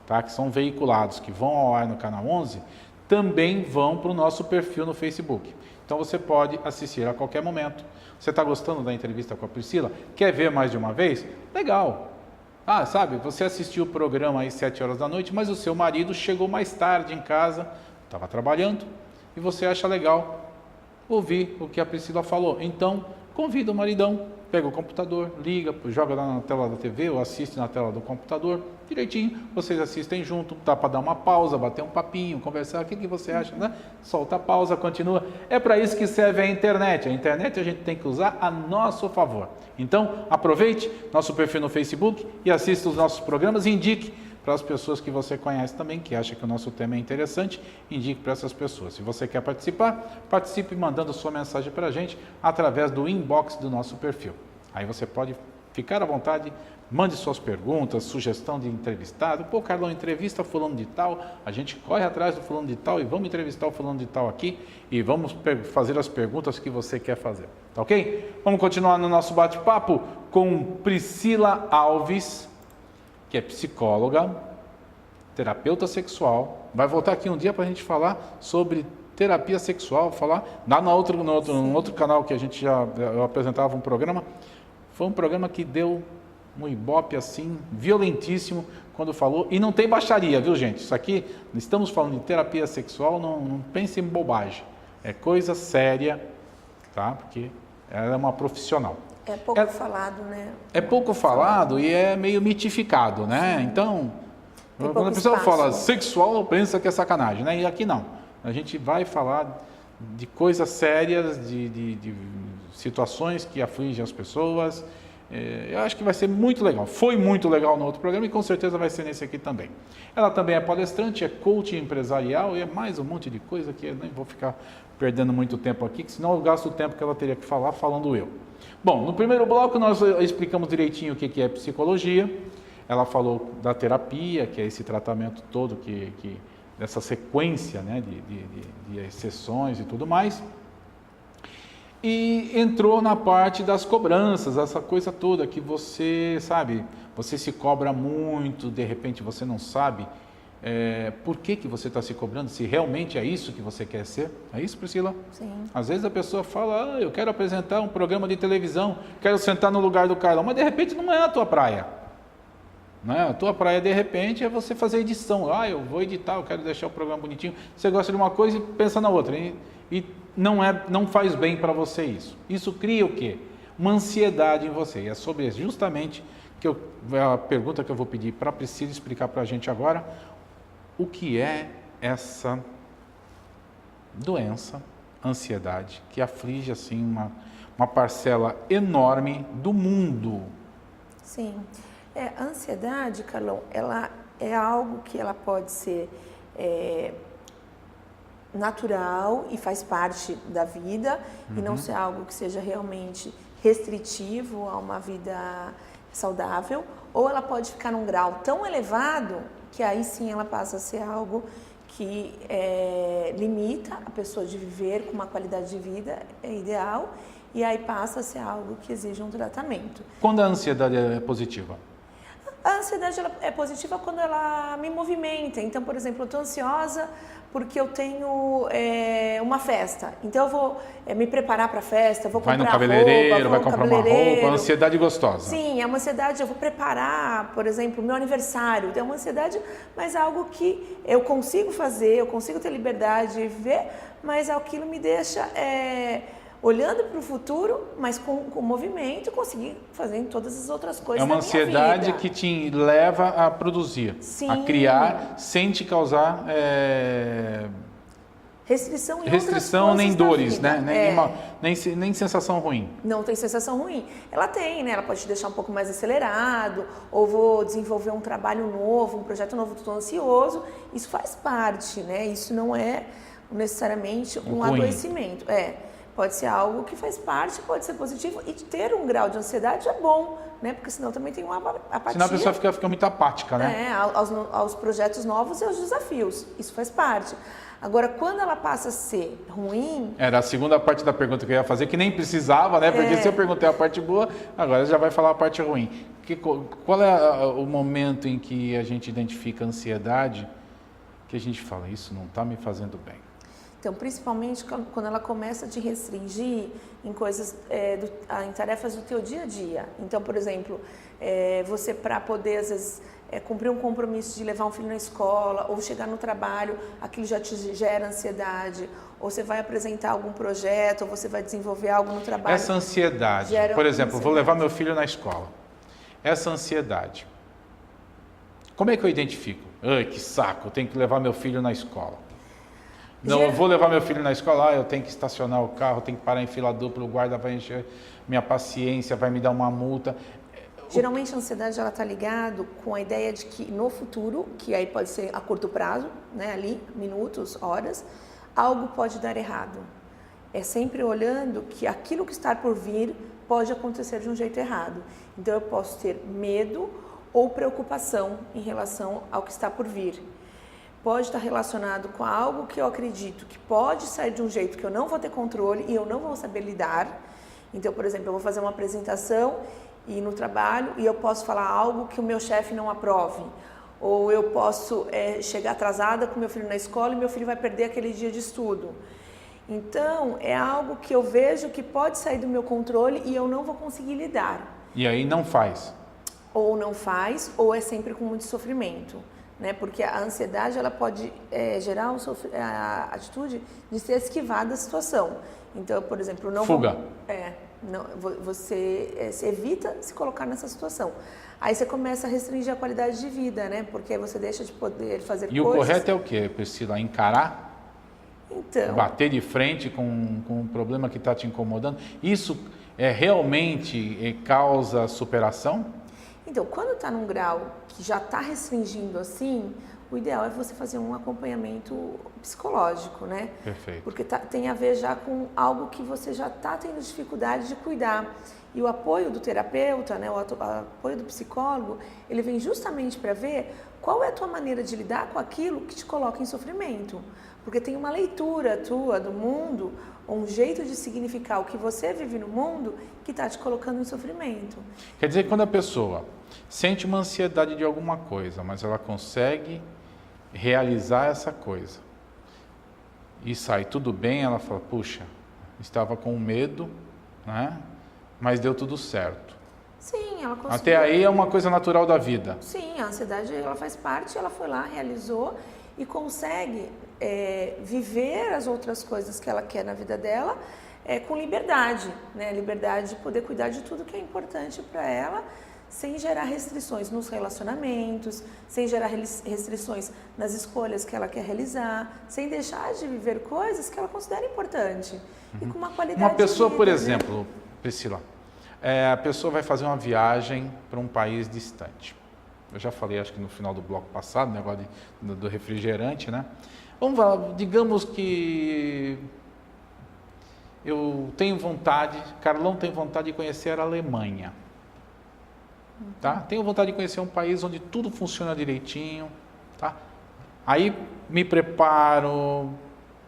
tá? Que são veiculados, que vão ao ar no Canal 11, também vão para o nosso perfil no Facebook. Então você pode assistir a qualquer momento. Você está gostando da entrevista com a Priscila? Quer ver mais de uma vez? Legal! Ah, sabe, você assistiu o programa às 7 horas da noite, mas o seu marido chegou mais tarde em casa, estava trabalhando, e você acha legal ouvir o que a Priscila falou. Então, convida o maridão, pega o computador, liga, joga lá na tela da TV ou assiste na tela do computador, direitinho, vocês assistem junto, dá para dar uma pausa, bater um papinho, conversar, o que você acha, né? Solta a pausa, continua. É para isso que serve a internet. A internet a gente tem que usar a nosso favor. Então, aproveite nosso perfil no Facebook e assista os nossos programas e indique para as pessoas que você conhece também, que acha que o nosso tema é interessante, indique para essas pessoas. Se você quer participar, participe mandando sua mensagem para a gente através do inbox do nosso perfil. Aí você pode ficar à vontade, mande suas perguntas, sugestão de entrevistado. Pô, Carlão, entrevista fulano de tal, a gente corre atrás do fulano de tal e vamos entrevistar o fulano de tal aqui e vamos fazer as perguntas que você quer fazer, tá ok? Vamos continuar no nosso bate-papo com Priscila Alves, que é psicóloga, terapeuta sexual. Vai voltar aqui um dia para a gente falar sobre terapia sexual, falar lá no outro canal que a gente eu apresentava um programa. Foi um programa que deu um ibope assim, violentíssimo, quando falou, e não tem baixaria, viu gente? Isso aqui, estamos falando de terapia sexual, não pense em bobagem. É coisa séria, tá? Porque ela é uma profissional. É pouco falado, né? É pouco falado e é meio mitificado, né? Sim. Então, quando a pessoa fala sexual, pensa que é sacanagem, né? E aqui não. A gente vai falar de coisas sérias, de situações que afligem as pessoas. Eu acho que vai ser muito legal. Foi muito legal no outro programa e com certeza vai ser nesse aqui também. Ela também é palestrante, é coach empresarial e é mais um monte de coisa que eu nem vou ficar perdendo muito tempo aqui, que senão eu gasto o tempo que ela teria que falar falando eu. Bom, no primeiro bloco nós explicamos direitinho o que é psicologia. Ela falou da terapia, que é esse tratamento todo, dessa sequência, né, de sessões e tudo mais. E entrou na parte das cobranças, essa coisa toda que você, sabe, você se cobra muito, de repente você não sabe por que você está se cobrando, se realmente é isso que você quer ser. É isso, Priscila? Sim. Às vezes a pessoa fala, eu quero apresentar um programa de televisão, quero sentar no lugar do Carlão, mas de repente não é a tua praia. Não é? A tua praia, de repente, é você fazer edição. Eu vou editar, eu quero deixar o programa bonitinho. Você gosta de uma coisa e pensa na outra. E não faz bem para você isso. Isso cria o quê? Uma ansiedade em você. E é sobre justamente a pergunta que eu vou pedir para a Priscila explicar para a gente agora. O que é essa doença, ansiedade, que aflige assim uma parcela enorme do mundo? Sim. A ansiedade, Carlão, ela é algo que ela pode ser natural e faz parte da vida e não ser algo que seja realmente restritivo a uma vida saudável, ou ela pode ficar num grau tão elevado que aí sim ela passa a ser algo que limita a pessoa de viver com uma qualidade de vida ideal e aí passa a ser algo que exige um tratamento. Quando a ansiedade é positiva? A ansiedade ela é positiva quando ela me movimenta. Então, por exemplo, eu estou ansiosa porque eu tenho uma festa. Então, eu vou me preparar para a festa, vou comprar roupa, vai comprar uma roupa, ansiedade gostosa. Sim, é uma ansiedade, eu vou preparar, por exemplo, o meu aniversário. É uma ansiedade, mas é algo que eu consigo fazer, eu consigo ter liberdade de ver, mas aquilo me deixa... olhando para o futuro, mas com movimento, conseguir fazer todas as outras coisas da minha vida. É uma ansiedade que te leva a produzir, Sim. a criar, sem te causar restrição em restrição outras nem coisas dores, da vida. né? Nem sensação ruim. Não tem sensação ruim. Ela tem, né? Ela pode te deixar um pouco mais acelerado, ou vou desenvolver um trabalho novo, um projeto novo, estou ansioso. Isso faz parte, né? Isso não é necessariamente um ruim. adoecimento. Pode ser algo que faz parte, pode ser positivo, e ter um grau de ansiedade é bom, né? Porque senão também tem uma apatia. Senão a pessoa fica muito apática, né? Aos projetos novos e aos desafios, isso faz parte. Agora, quando ela passa a ser ruim, Era a segunda parte da pergunta que eu ia fazer, que nem precisava, né? Porque se eu perguntei a parte boa, agora já vai falar a parte ruim. Qual é o momento em que a gente identifica a ansiedade, que a gente fala, isso não está me fazendo bem? então, principalmente quando ela começa a te restringir em coisas, em tarefas do teu dia a dia. Então, por exemplo, você para poder, às vezes, cumprir um compromisso de levar um filho na escola ou chegar no trabalho, aquilo já te gera ansiedade, ou você vai apresentar algum projeto, ou você vai desenvolver algo no trabalho. Essa ansiedade, por exemplo, vou levar meu filho na escola. Essa ansiedade, como é que eu identifico? Ai, que saco, eu tenho que levar meu filho na escola. Não, eu vou levar meu filho na escola, eu tenho que estacionar o carro, tenho que parar em fila dupla, o guarda vai encher minha paciência, vai me dar uma multa. Geralmente a ansiedade ela está ligado com a ideia de que no futuro, que aí pode ser a curto prazo, né, ali, minutos, horas, algo pode dar errado. É sempre olhando que aquilo que está por vir pode acontecer de um jeito errado. Então eu posso ter medo ou preocupação em relação ao que está por vir. Pode estar relacionado com algo que eu acredito que pode sair de um jeito que eu não vou ter controle e eu não vou saber lidar. Então, por exemplo, eu vou fazer uma apresentação e no trabalho e eu posso falar algo que o meu chefe não aprove. Ou eu posso chegar atrasada com meu filho na escola e meu filho vai perder aquele dia de estudo. Então, é algo que eu vejo que pode sair do meu controle e eu não vou conseguir lidar. E aí não faz. Ou não faz, ou é sempre com muito sofrimento. Né? Porque a ansiedade ela pode gerar a atitude de se esquivar da situação. Então, por exemplo, não fuga. Você se evita se colocar nessa situação. Aí você começa a restringir a qualidade de vida, né? Porque você deixa de poder fazer coisas. E o correto é o quê, Priscila? Encarar? Então, bater de frente com um problema que está te incomodando? Isso realmente causa superação? Então, quando está num grau que já está restringindo assim, o ideal é você fazer um acompanhamento psicológico, né? Perfeito. Porque tem a ver já com algo que você já está tendo dificuldade de cuidar. E o apoio do terapeuta, né, o apoio do psicólogo, ele vem justamente para ver qual é a tua maneira de lidar com aquilo que te coloca em sofrimento. Porque tem uma leitura tua do mundo, ou um jeito de significar o que você vive no mundo que está te colocando em sofrimento. Quer dizer que quando a pessoa sente uma ansiedade de alguma coisa, mas ela consegue realizar essa coisa e sai tudo bem, ela fala, puxa, estava com medo, né? Mas deu tudo certo. Sim, ela conseguiu. Até aí é uma coisa natural da vida. Sim, a ansiedade ela faz parte, ela foi lá, realizou e consegue viver as outras coisas que ela quer na vida dela com liberdade, né? Liberdade de poder cuidar de tudo que é importante para ela, sem gerar restrições nos relacionamentos, sem gerar restrições nas escolhas que ela quer realizar, sem deixar de viver coisas que ela considera importante e com uma qualidade Uma pessoa, de vida, por né? exemplo, Priscila, a pessoa vai fazer uma viagem para um país distante. Eu já falei, acho que no final do bloco passado, negócio do refrigerante, né? Vamos lá, digamos que eu tenho vontade, Carlão tem vontade de conhecer a Alemanha. Tá? Tenho vontade de conhecer um país onde tudo funciona direitinho. Tá? Aí me preparo,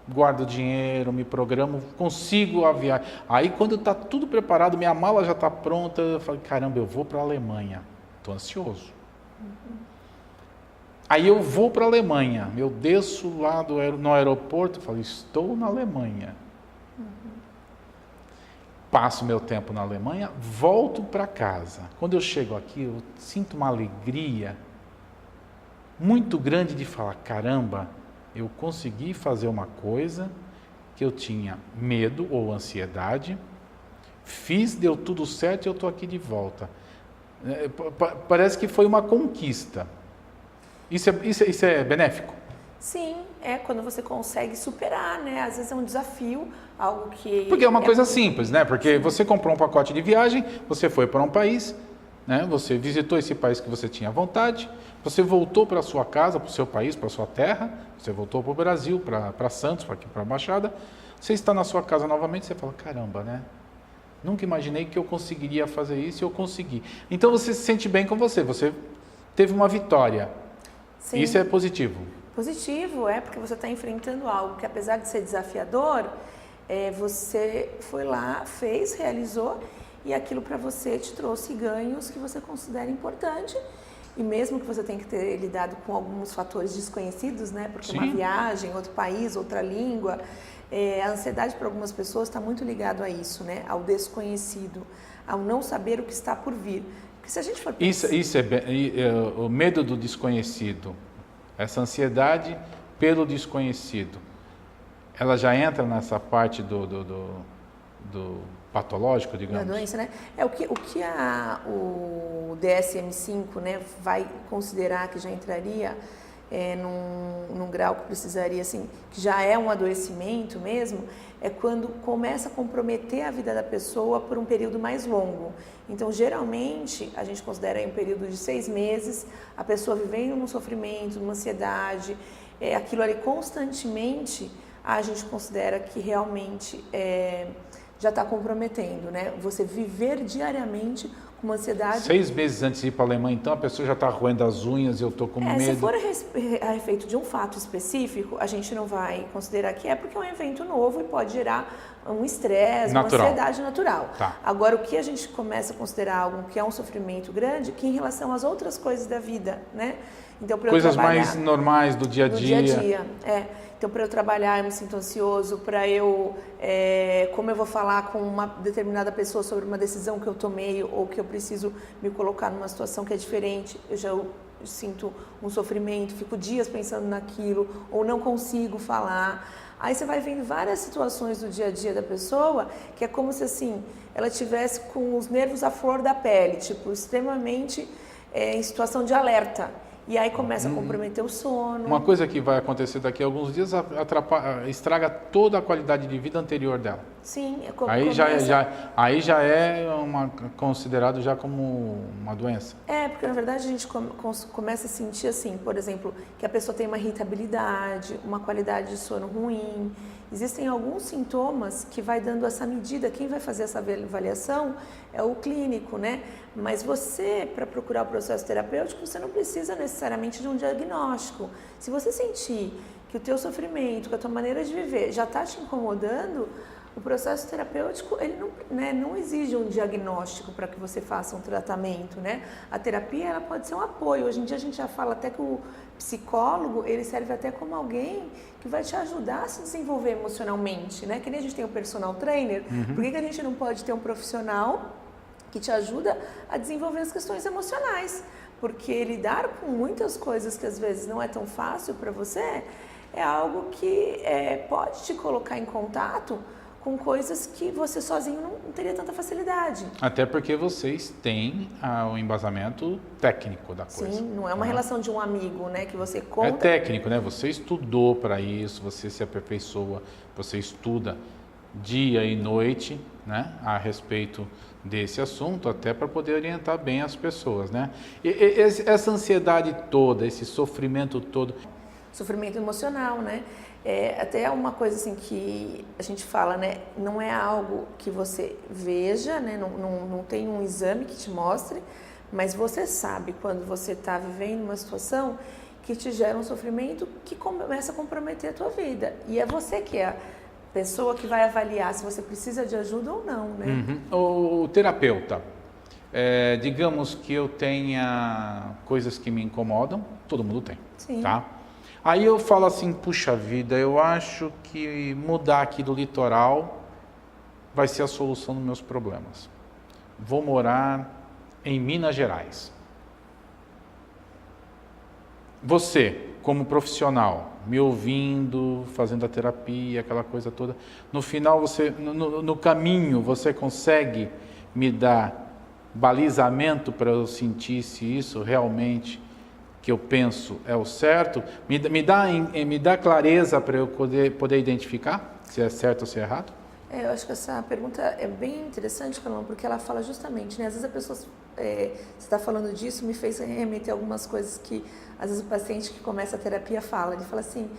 guardo dinheiro, me programo, consigo a viagem. Aí quando está tudo preparado, minha mala já está pronta, eu falo, caramba, eu vou para a Alemanha. Estou ansioso. Aí eu vou para a Alemanha, eu desço lá no aeroporto, falo, estou na Alemanha. Passo meu tempo na Alemanha, volto para casa. Quando eu chego aqui, eu sinto uma alegria muito grande de falar, caramba, eu consegui fazer uma coisa que eu tinha medo ou ansiedade, fiz, deu tudo certo e eu estou aqui de volta. Parece que foi uma conquista. Isso é benéfico? Sim, quando você consegue superar, né? Às vezes é um desafio, algo que... Porque é uma coisa simples, né? Porque você comprou um pacote de viagem, você foi para um país, né? Você visitou esse país que você tinha vontade, você voltou para a sua casa, para o seu país, para a sua terra, você voltou para o Brasil, para Santos, para aqui, para a Baixada, você está na sua casa novamente, você fala, caramba, né? Nunca imaginei que eu conseguiria fazer isso e eu consegui. Então você se sente bem com você teve uma vitória. Sim. Isso é positivo. Positivo, porque você está enfrentando algo que, apesar de ser desafiador, você foi lá, fez, realizou, e aquilo para você te trouxe ganhos que você considera importante. E mesmo que você tenha que ter lidado com alguns fatores desconhecidos, né? Porque Sim. uma viagem, outro país, outra língua, a ansiedade para algumas pessoas está muito ligado a isso, né? Ao desconhecido, ao não saber o que está por vir. Porque se a gente for pensar... Isso o medo do desconhecido, essa ansiedade pelo desconhecido, ela já entra nessa parte do patológico, digamos? Da doença, né? O que o DSM-5, né, vai considerar que já entraria num grau que precisaria, assim, que já é um adoecimento mesmo, é quando começa a comprometer a vida da pessoa por um período mais longo. Então, geralmente, a gente considera aí um período de 6 meses, a pessoa vivendo num sofrimento, numa ansiedade, aquilo ali constantemente, a gente considera que realmente já está comprometendo, né? Você viver diariamente com uma ansiedade... 6 meses antes de ir para a Alemanha, então, a pessoa já está roendo as unhas e eu estou com medo. Se for a efeito de um fato específico, a gente não vai considerar que porque é um evento novo e pode gerar um estresse, uma ansiedade natural. Tá. Agora, o que a gente começa a considerar algo que é um sofrimento grande, que em relação às outras coisas da vida, né? Então, coisas mais normais do dia a dia. Do dia a dia, Então, para eu trabalhar, eu me sinto ansioso, como eu vou falar com uma determinada pessoa sobre uma decisão que eu tomei ou que eu preciso me colocar numa situação que é diferente, eu já sinto um sofrimento, fico dias pensando naquilo ou não consigo falar. Aí você vai vendo várias situações do dia a dia da pessoa que é como se assim, ela tivesse com os nervos à flor da pele, tipo, extremamente em situação de alerta. E aí começa a comprometer o sono. Uma coisa que vai acontecer daqui a alguns dias estraga toda a qualidade de vida anterior dela. Sim, aí já é considerado já como uma doença. Porque na verdade a gente começa a sentir assim, por exemplo, que a pessoa tem uma irritabilidade, uma qualidade de sono ruim. Existem alguns sintomas que vai dando essa medida. Quem vai fazer essa avaliação é o clínico, né? Mas você, para procurar o processo terapêutico, você não precisa necessariamente de um diagnóstico. Se você sentir que o teu sofrimento, que a tua maneira de viver já está te incomodando, o processo terapêutico ele não exige um diagnóstico para que você faça um tratamento, né? A terapia ela pode ser um apoio. Hoje em dia a gente já fala até que o psicólogo ele serve até como alguém que vai te ajudar a se desenvolver emocionalmente, né? Que nem a gente tem o personal trainer, por que a gente não pode ter um profissional que te ajuda a desenvolver as questões emocionais? Porque lidar com muitas coisas que às vezes não é tão fácil para você é algo que pode te colocar em contato com coisas que você sozinho não teria tanta facilidade. Até porque vocês têm o embasamento técnico da coisa. Sim, não é uma relação de um amigo, né, que você conta. É técnico, né? Você estudou para isso, você se aperfeiçoa, você estuda dia e noite, né, a respeito desse assunto, até para poder orientar bem as pessoas, né? E essa ansiedade toda, esse sofrimento todo... Sofrimento emocional, né? Até uma coisa assim que a gente fala, né? Não é algo que você veja, né? Não tem um exame que te mostre, mas você sabe quando você está vivendo uma situação que te gera um sofrimento que começa a comprometer a tua vida. E é você que é a pessoa que vai avaliar se você precisa de ajuda ou não, né? O terapeuta, digamos que eu tenha coisas que me incomodam, todo mundo tem, Sim. Tá? Aí eu falo assim, puxa vida, eu acho que mudar aqui do litoral vai ser a solução dos meus problemas. Vou morar em Minas Gerais. Você, como profissional, me ouvindo, fazendo a terapia, aquela coisa toda, no final, no caminho, você consegue me dar balizamento para eu sentir se isso realmente que eu penso é o certo? Me dá clareza para eu poder identificar se é certo ou se é errado? Eu acho que essa pergunta é bem interessante, Carlão, porque ela fala justamente, né? Às vezes a pessoa, você está falando disso, me fez remeter algumas coisas que, às vezes o paciente que começa a terapia fala. Ele fala assim,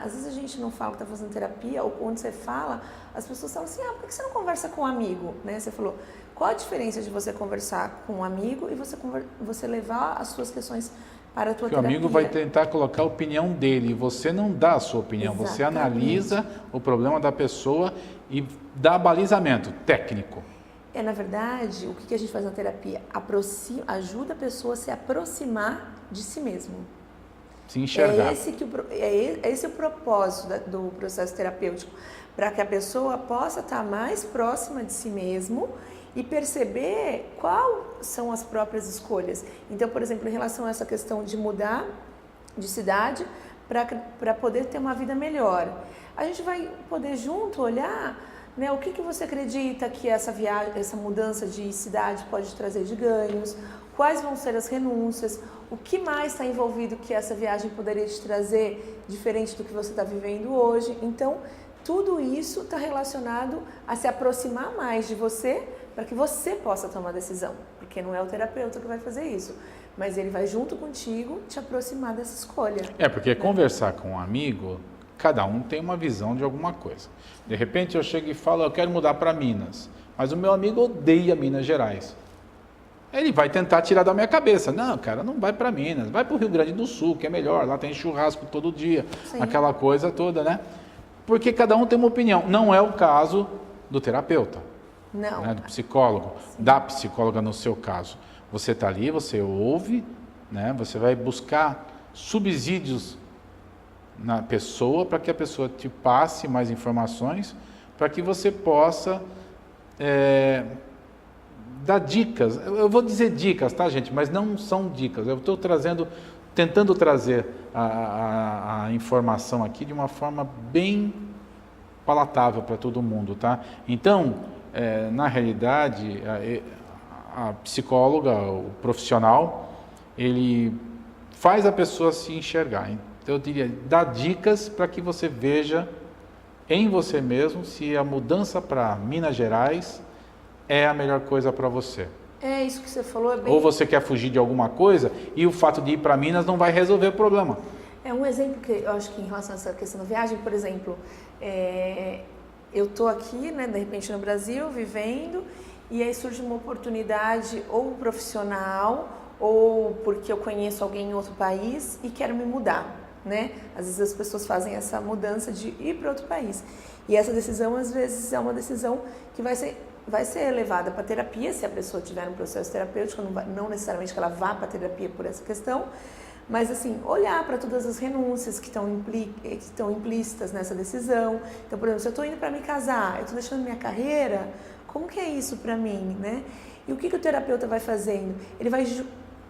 às vezes a gente não fala que está fazendo terapia, ou quando você fala, as pessoas falam assim, por que você não conversa com um amigo? Né? Você falou, qual a diferença de você conversar com um amigo e você levar as suas questões para a tua Porque o terapia. amigo vai tentar colocar a opinião dele, e você não dá a sua opinião, você Exatamente. analisa o problema da pessoa e dá balizamento técnico. Na verdade, o que a gente faz na terapia? Ajuda a pessoa a se aproximar de si mesmo. Se enxergar. É esse o propósito do processo terapêutico, para que a pessoa possa estar mais próxima de si mesmo e perceber quais são as próprias escolhas. Então, por exemplo, em relação a essa questão de mudar de cidade para poder ter uma vida melhor, a gente vai poder junto olhar, né, o que você acredita que essa viagem, essa mudança de cidade pode trazer de ganhos, quais vão ser as renúncias, o que mais está envolvido que essa viagem poderia te trazer diferente do que você está vivendo hoje. Então, tudo isso está relacionado a se aproximar mais de você para que você possa tomar decisão, porque não é o terapeuta que vai fazer isso, mas ele vai junto contigo te aproximar dessa escolha. Porque conversar com um amigo, cada um tem uma visão de alguma coisa. De repente eu chego e falo, eu quero mudar para Minas, mas o meu amigo odeia Minas Gerais. Ele vai tentar tirar da minha cabeça. Não, cara, não vai para Minas, vai para o Rio Grande do Sul, que é melhor, lá tem churrasco todo dia, Sim. aquela coisa toda, né? Porque cada um tem uma opinião. Não é o caso do terapeuta, Não. né? Do psicólogo, da psicóloga no seu caso. Você está ali, você ouve, né? Você vai buscar subsídios na pessoa para que a pessoa te passe mais informações, para que você possa dar dicas. Eu vou dizer dicas, tá, gente? Mas não são dicas. Eu estou tentando trazer a informação aqui de uma forma bem palatável para todo mundo, tá? Então, na realidade, a psicóloga, o profissional, ele faz a pessoa se enxergar. Então, eu diria, dá dicas para que você veja em você mesmo se a mudança para Minas Gerais é a melhor coisa para você. Isso que você falou é bem... Ou você quer fugir de alguma coisa e o fato de ir para Minas não vai resolver o problema. Um exemplo que eu acho que em relação a essa questão da viagem, por exemplo, eu estou aqui, né, de repente no Brasil, vivendo, e aí surge uma oportunidade ou profissional ou porque eu conheço alguém em outro país e quero me mudar, né? Às vezes as pessoas fazem essa mudança de ir para outro país. E essa decisão, às vezes, é uma decisão que vai ser levada para terapia, se a pessoa tiver um processo terapêutico, não necessariamente que ela vá para terapia por essa questão, mas assim, olhar para todas as renúncias que estão implícitas nessa decisão. Então, por exemplo, se eu estou indo para me casar, eu estou deixando minha carreira, como que é isso para mim, né? E o que o terapeuta vai fazendo? Ele vai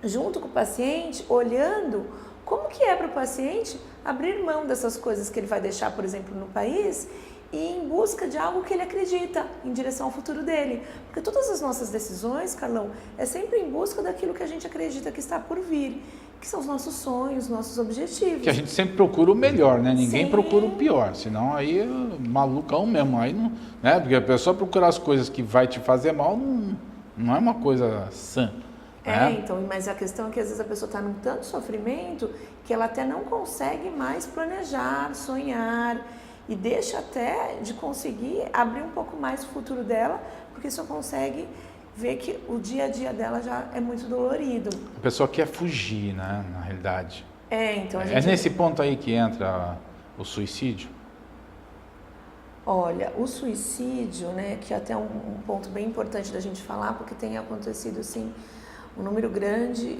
junto com o paciente, olhando como que é para o paciente abrir mão dessas coisas que ele vai deixar, por exemplo, no país, e em busca de algo que ele acredita, em direção ao futuro dele. Porque todas as nossas decisões, Carlão, é sempre em busca daquilo que a gente acredita que está por vir, que são os nossos sonhos, nossos objetivos. Que a gente sempre procura o melhor, né? Ninguém Sim. procura o pior, senão aí é malucão mesmo. Aí não, né? Porque a pessoa procurar as coisas que vai te fazer mal não é uma coisa sã. Né? Então, mas a questão é que às vezes a pessoa está num tanto sofrimento que ela até não consegue mais planejar, sonhar, e deixa até de conseguir abrir um pouco mais o futuro dela, porque só consegue ver que o dia a dia dela já é muito dolorido. A pessoa quer fugir, né? Na realidade. Então a gente... É nesse ponto aí que entra o suicídio? Olha, o suicídio, né, que é até um ponto bem importante da gente falar, porque tem acontecido, assim, um número grande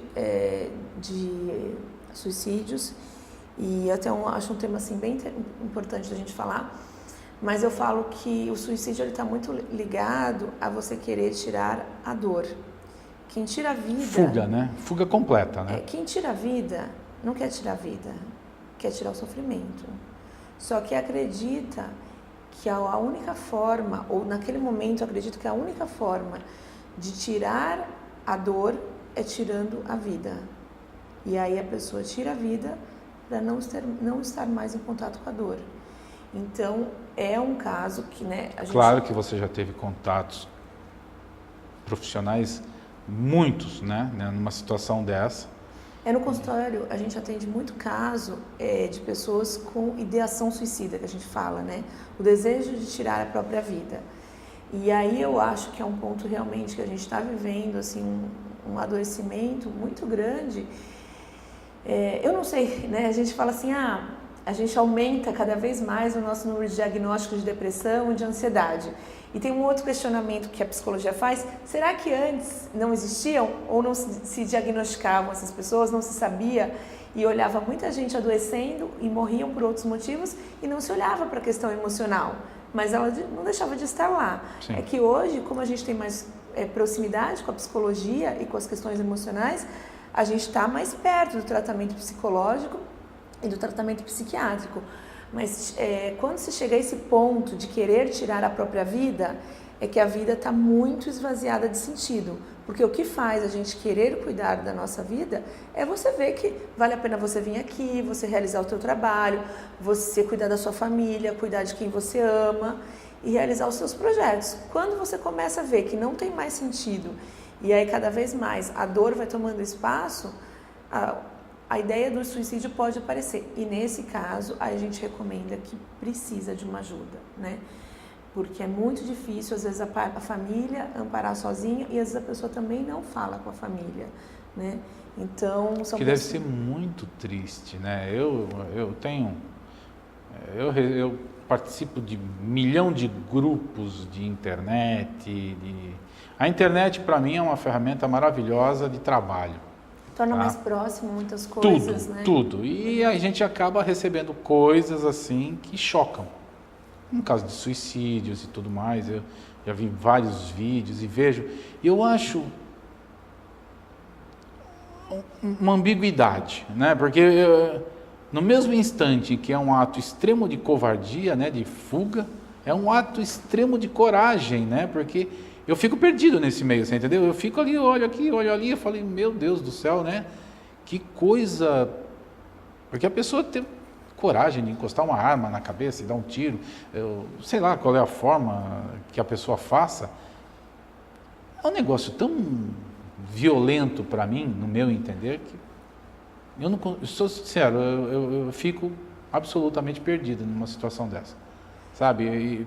de suicídios, e até acho um tema assim bem importante da gente falar, mas eu falo que o suicídio está muito ligado a você querer tirar a dor. Quem tira a vida... Fuga, né? Fuga completa, né? Quem tira a vida não quer tirar a vida, quer tirar o sofrimento. Só que acredita que a única forma, ou naquele momento acredito que a única forma de tirar a dor é tirando a vida. E aí a pessoa tira a vida para não estar mais em contato com a dor. Então, é um caso que, né... Claro que você já teve contatos profissionais, muitos, né? Numa situação dessa. No consultório, a gente atende muito caso de pessoas com ideação suicida, que a gente fala, né? O desejo de tirar a própria vida. E aí eu acho que é um ponto realmente que a gente está vivendo, assim, um adoecimento muito grande. Eu não sei, né? A gente fala assim, a gente aumenta cada vez mais o nosso número de diagnósticos de depressão e de ansiedade. E tem um outro questionamento que a psicologia faz, será que antes não existiam ou não se diagnosticavam essas pessoas, não se sabia e olhava muita gente adoecendo e morriam por outros motivos e não se olhava para a questão emocional, mas ela não deixava de estar lá. Sim. É que hoje, como a gente tem mais proximidade com a psicologia e com as questões emocionais, a gente está mais perto do tratamento psicológico e do tratamento psiquiátrico. Mas quando se chega a esse ponto de querer tirar a própria vida, é que a vida está muito esvaziada de sentido. Porque o que faz a gente querer cuidar da nossa vida é você ver que vale a pena você vir aqui, você realizar o teu trabalho, você cuidar da sua família, cuidar de quem você ama e realizar os seus projetos. Quando você começa a ver que não tem mais sentido e aí cada vez mais a dor vai tomando espaço, a ideia do suicídio pode aparecer. E nesse caso, a gente recomenda que precisa de uma ajuda, né? Porque é muito difícil, às vezes, a família amparar sozinha e às vezes a pessoa também não fala com a família, né? Então, são que deve ser muito triste, né? Eu participo de 1 milhão de grupos de internet. A internet, para mim, é uma ferramenta maravilhosa de trabalho. Torna mais próximo muitas coisas, né? Tudo. E a gente acaba recebendo coisas assim que chocam. No caso de suicídios e tudo mais, eu já vi vários vídeos e vejo. E eu acho uma ambiguidade, né? Porque no mesmo instante que é um ato extremo de covardia, né? De fuga, é um ato extremo de coragem, né? Porque eu fico perdido nesse meio, você entendeu? Eu fico ali, olho aqui, olho ali, eu falei, meu Deus do céu, né? Que coisa... Porque a pessoa tem coragem de encostar uma arma na cabeça e dar um tiro, eu sei lá qual é a forma que a pessoa faça. É um negócio tão violento para mim, no meu entender, que eu sou sincero, eu fico absolutamente perdido numa situação dessa, sabe?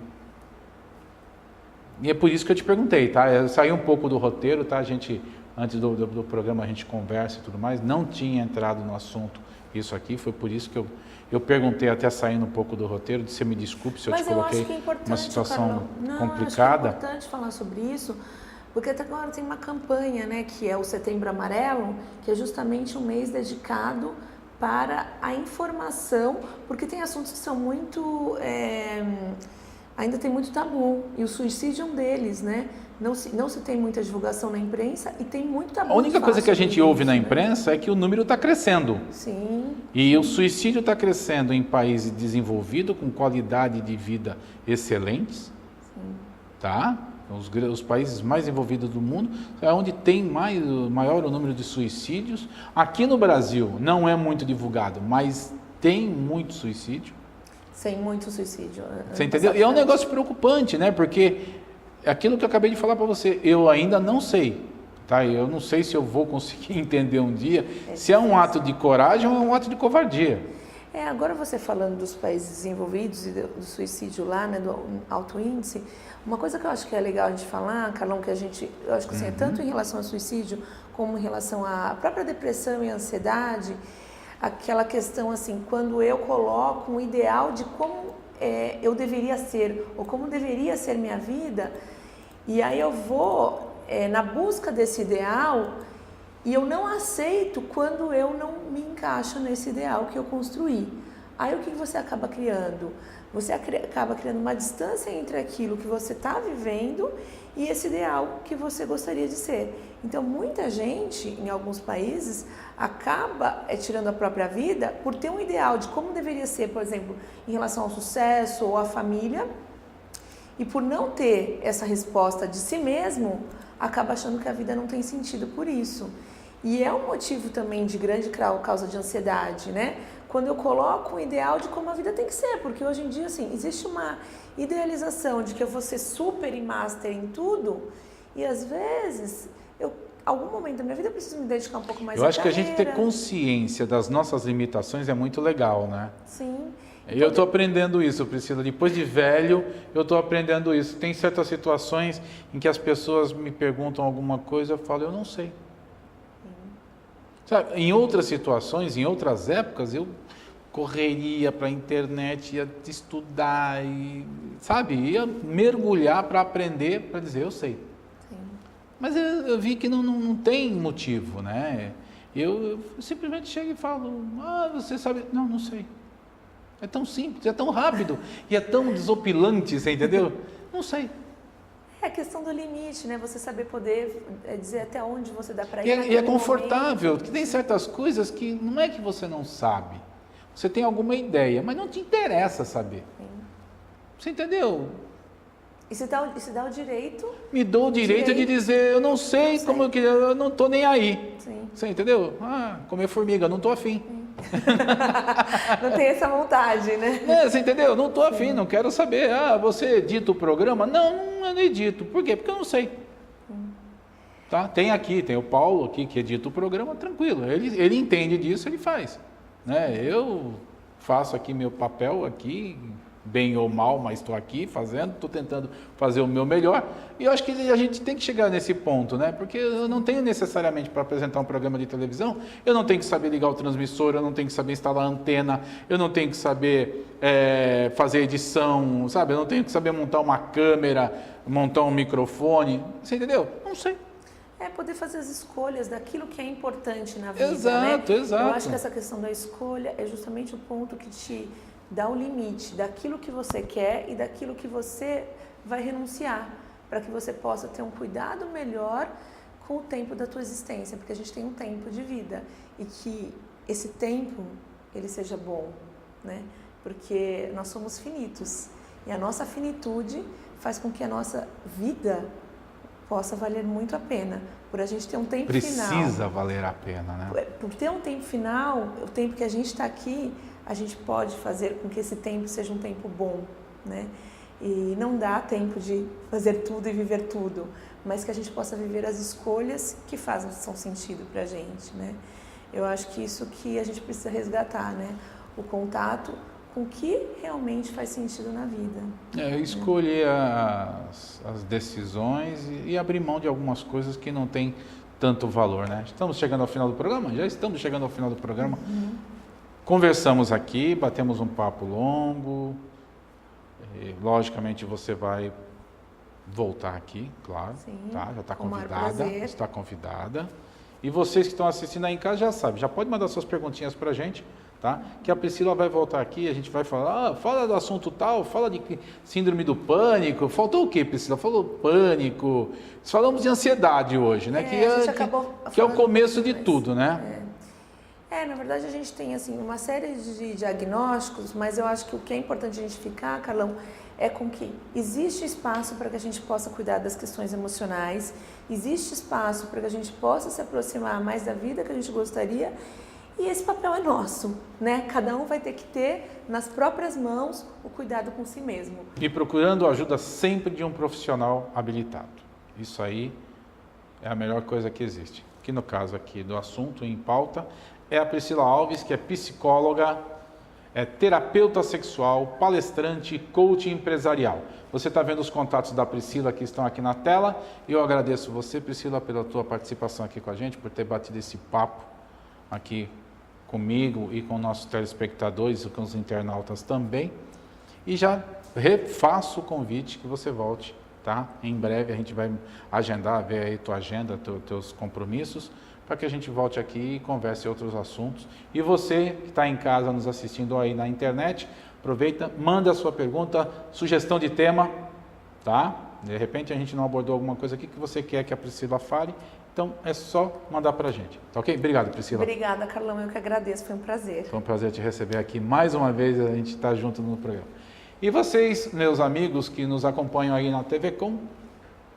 E é por isso que eu te perguntei, tá? Eu saí um pouco do roteiro, tá? A gente, antes do programa a gente conversa e tudo mais, não tinha entrado no assunto isso aqui, foi por isso que eu perguntei até saindo um pouco do roteiro, de você me desculpe se eu te coloquei uma situação complicada. Acho que é importante falar sobre isso, porque até agora tem uma campanha, né, que é o Setembro Amarelo, que é justamente um mês dedicado para a informação, porque tem assuntos que são muito... ainda tem muito tabu, e o suicídio é um deles, né? Não se tem muita divulgação na imprensa e tem muito tabu. A única coisa que a gente ouve na imprensa é que o número está crescendo. Sim. E o suicídio está crescendo em países desenvolvidos, com qualidade de vida excelentes. Sim. Tá? Os países mais envolvidos do mundo é onde tem maior o número de suicídios. Aqui no Brasil não é muito divulgado, mas tem muito suicídio. Sem muito suicídio. Você entendeu? E é um negócio preocupante, né? Porque aquilo que eu acabei de falar para você, eu ainda não sei, tá? Eu não sei se eu vou conseguir entender um dia se é um ato de coragem ou é um ato de covardia. Agora você falando dos países desenvolvidos e do suicídio lá, né, do alto índice, uma coisa que eu acho que é legal a gente falar, Carlão, que eu acho que assim, é tanto em relação ao suicídio como em relação à própria depressão e ansiedade, aquela questão assim, quando eu coloco um ideal de como eu deveria ser, ou como deveria ser minha vida, e aí eu vou na busca desse ideal e eu não aceito quando eu não me encaixo nesse ideal que eu construí. Aí o que você acaba criando? Você acaba criando uma distância entre aquilo que você está vivendo e esse ideal que você gostaria de ser. Então, muita gente, em alguns países, acaba tirando a própria vida por ter um ideal de como deveria ser, por exemplo, em relação ao sucesso ou à família, e por não ter essa resposta de si mesmo, acaba achando que a vida não tem sentido por isso. E é um motivo também de grande causa de ansiedade, né? Quando eu coloco um ideal de como a vida tem que ser, porque hoje em dia, assim, existe uma idealização de que eu vou ser super e master em tudo, e às vezes, algum momento da minha vida eu preciso me dedicar um pouco mais à carreira. Eu acho que a gente ter consciência das nossas limitações é muito legal, né? Sim. E eu estou aprendendo isso, Priscila. Depois de velho, eu estou aprendendo isso. Tem certas situações em que as pessoas me perguntam alguma coisa, eu falo, eu não sei. Sabe, em outras situações, em outras épocas, eu correria para a internet, ia estudar, sabe, ia mergulhar para aprender, para dizer, eu sei. Sim. Mas eu vi que não tem motivo, né? Eu simplesmente chego e falo, você sabe? Não sei. É tão simples, é tão rápido e é tão desopilante, você entendeu? Não sei. É a questão do limite, né? Você saber poder dizer até onde você dá para ir. E é confortável, que tem certas coisas que não é que você não sabe. Você tem alguma ideia, mas não te interessa saber. Sim. Você entendeu? E se dá o direito... Me dou o direito de dizer, eu não sei como eu queria, eu não estou nem aí. Sim. Você entendeu? Comer formiga, não estou afim. Não tem essa vontade, né? Você entendeu? Não estou afim, não quero saber. Você edita o programa? Não, eu não edito. Por quê? Porque eu não sei. Tá? Tem o Paulo aqui que edita o programa, tranquilo. Ele entende disso, ele faz. Né? Eu faço aqui meu papel aqui, bem ou mal, mas estou aqui fazendo, estou tentando fazer o meu melhor. E eu acho que a gente tem que chegar nesse ponto, né? Porque eu não tenho necessariamente para apresentar um programa de televisão, eu não tenho que saber ligar o transmissor, eu não tenho que saber instalar a antena, eu não tenho que saber fazer edição, sabe? Eu não tenho que saber montar uma câmera, montar um microfone. Você entendeu? Não sei. Poder fazer as escolhas daquilo que é importante na vida, exato, né? Exato. Eu acho que essa questão da escolha é justamente o ponto que te dá o limite daquilo que você quer e daquilo que você vai renunciar, para que você possa ter um cuidado melhor com o tempo da tua existência, porque a gente tem um tempo de vida e que esse tempo ele seja bom, né? Porque nós somos finitos e a nossa finitude faz com que a nossa vida possa valer muito a pena, por a gente ter um tempo final. Precisa valer a pena, né? Por ter um tempo final, o tempo que a gente está aqui, a gente pode fazer com que esse tempo seja um tempo bom, né? E não dá tempo de fazer tudo e viver tudo, mas que a gente possa viver as escolhas que fazem sentido para a gente, né? Eu acho que isso que a gente precisa resgatar, né? O contato com o que realmente faz sentido na vida. Escolher as decisões e abrir mão de algumas coisas que não tem tanto valor, né? Estamos chegando ao final do programa? Já estamos chegando ao final do programa. Conversamos aqui, batemos um papo longo. Logicamente você vai voltar aqui, claro. Sim, tá? Já está com o maior convidada. prazer. Está convidada. E vocês que estão assistindo aí em casa já sabem, já pode mandar suas perguntinhas para a gente. Tá? Que a Priscila vai voltar aqui, a gente vai falar, fala do assunto tal, fala de síndrome do pânico. Faltou o quê, Priscila? Falou pânico. Falamos de ansiedade hoje, né? Que é o começo de tudo, né? Na verdade a gente tem assim uma série de diagnósticos, mas eu acho que o que é importante a gente ficar, Carlão, é com que existe espaço para que a gente possa cuidar das questões emocionais, existe espaço para que a gente possa se aproximar mais da vida que a gente gostaria. E esse papel é nosso, né? Cada um vai ter que ter nas próprias mãos o cuidado com si mesmo. E procurando a ajuda sempre de um profissional habilitado. Isso aí é a melhor coisa que existe. Que no caso aqui do assunto em pauta é a Priscila Alves, que é psicóloga, é terapeuta sexual, palestrante, coach empresarial. Você está vendo os contatos da Priscila que estão aqui na tela. E eu agradeço você, Priscila, pela tua participação aqui com a gente, por ter batido esse papo aqui comigo e com nossos telespectadores e com os internautas também. E já refaço o convite que você volte, tá? Em breve a gente vai agendar, ver aí tua agenda, teus compromissos, para que a gente volte aqui e converse outros assuntos. E você que está em casa nos assistindo aí na internet, aproveita, manda a sua pergunta, sugestão de tema, tá? De repente a gente não abordou alguma coisa aqui que você quer que a Priscila fale. Então, é só mandar para a gente. Tá ok? Obrigado, Priscila. Obrigada, Carlão. Eu que agradeço. Foi um prazer. Foi um prazer te receber aqui. Mais uma vez, a gente está junto no programa. E vocês, meus amigos que nos acompanham aí na TV Com, o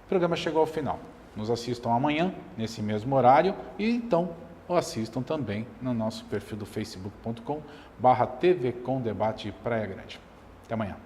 programa chegou ao final. Nos assistam amanhã, nesse mesmo horário. E então, assistam também no nosso perfil do facebook.com/TV Com Debate Praia Grande. Até amanhã.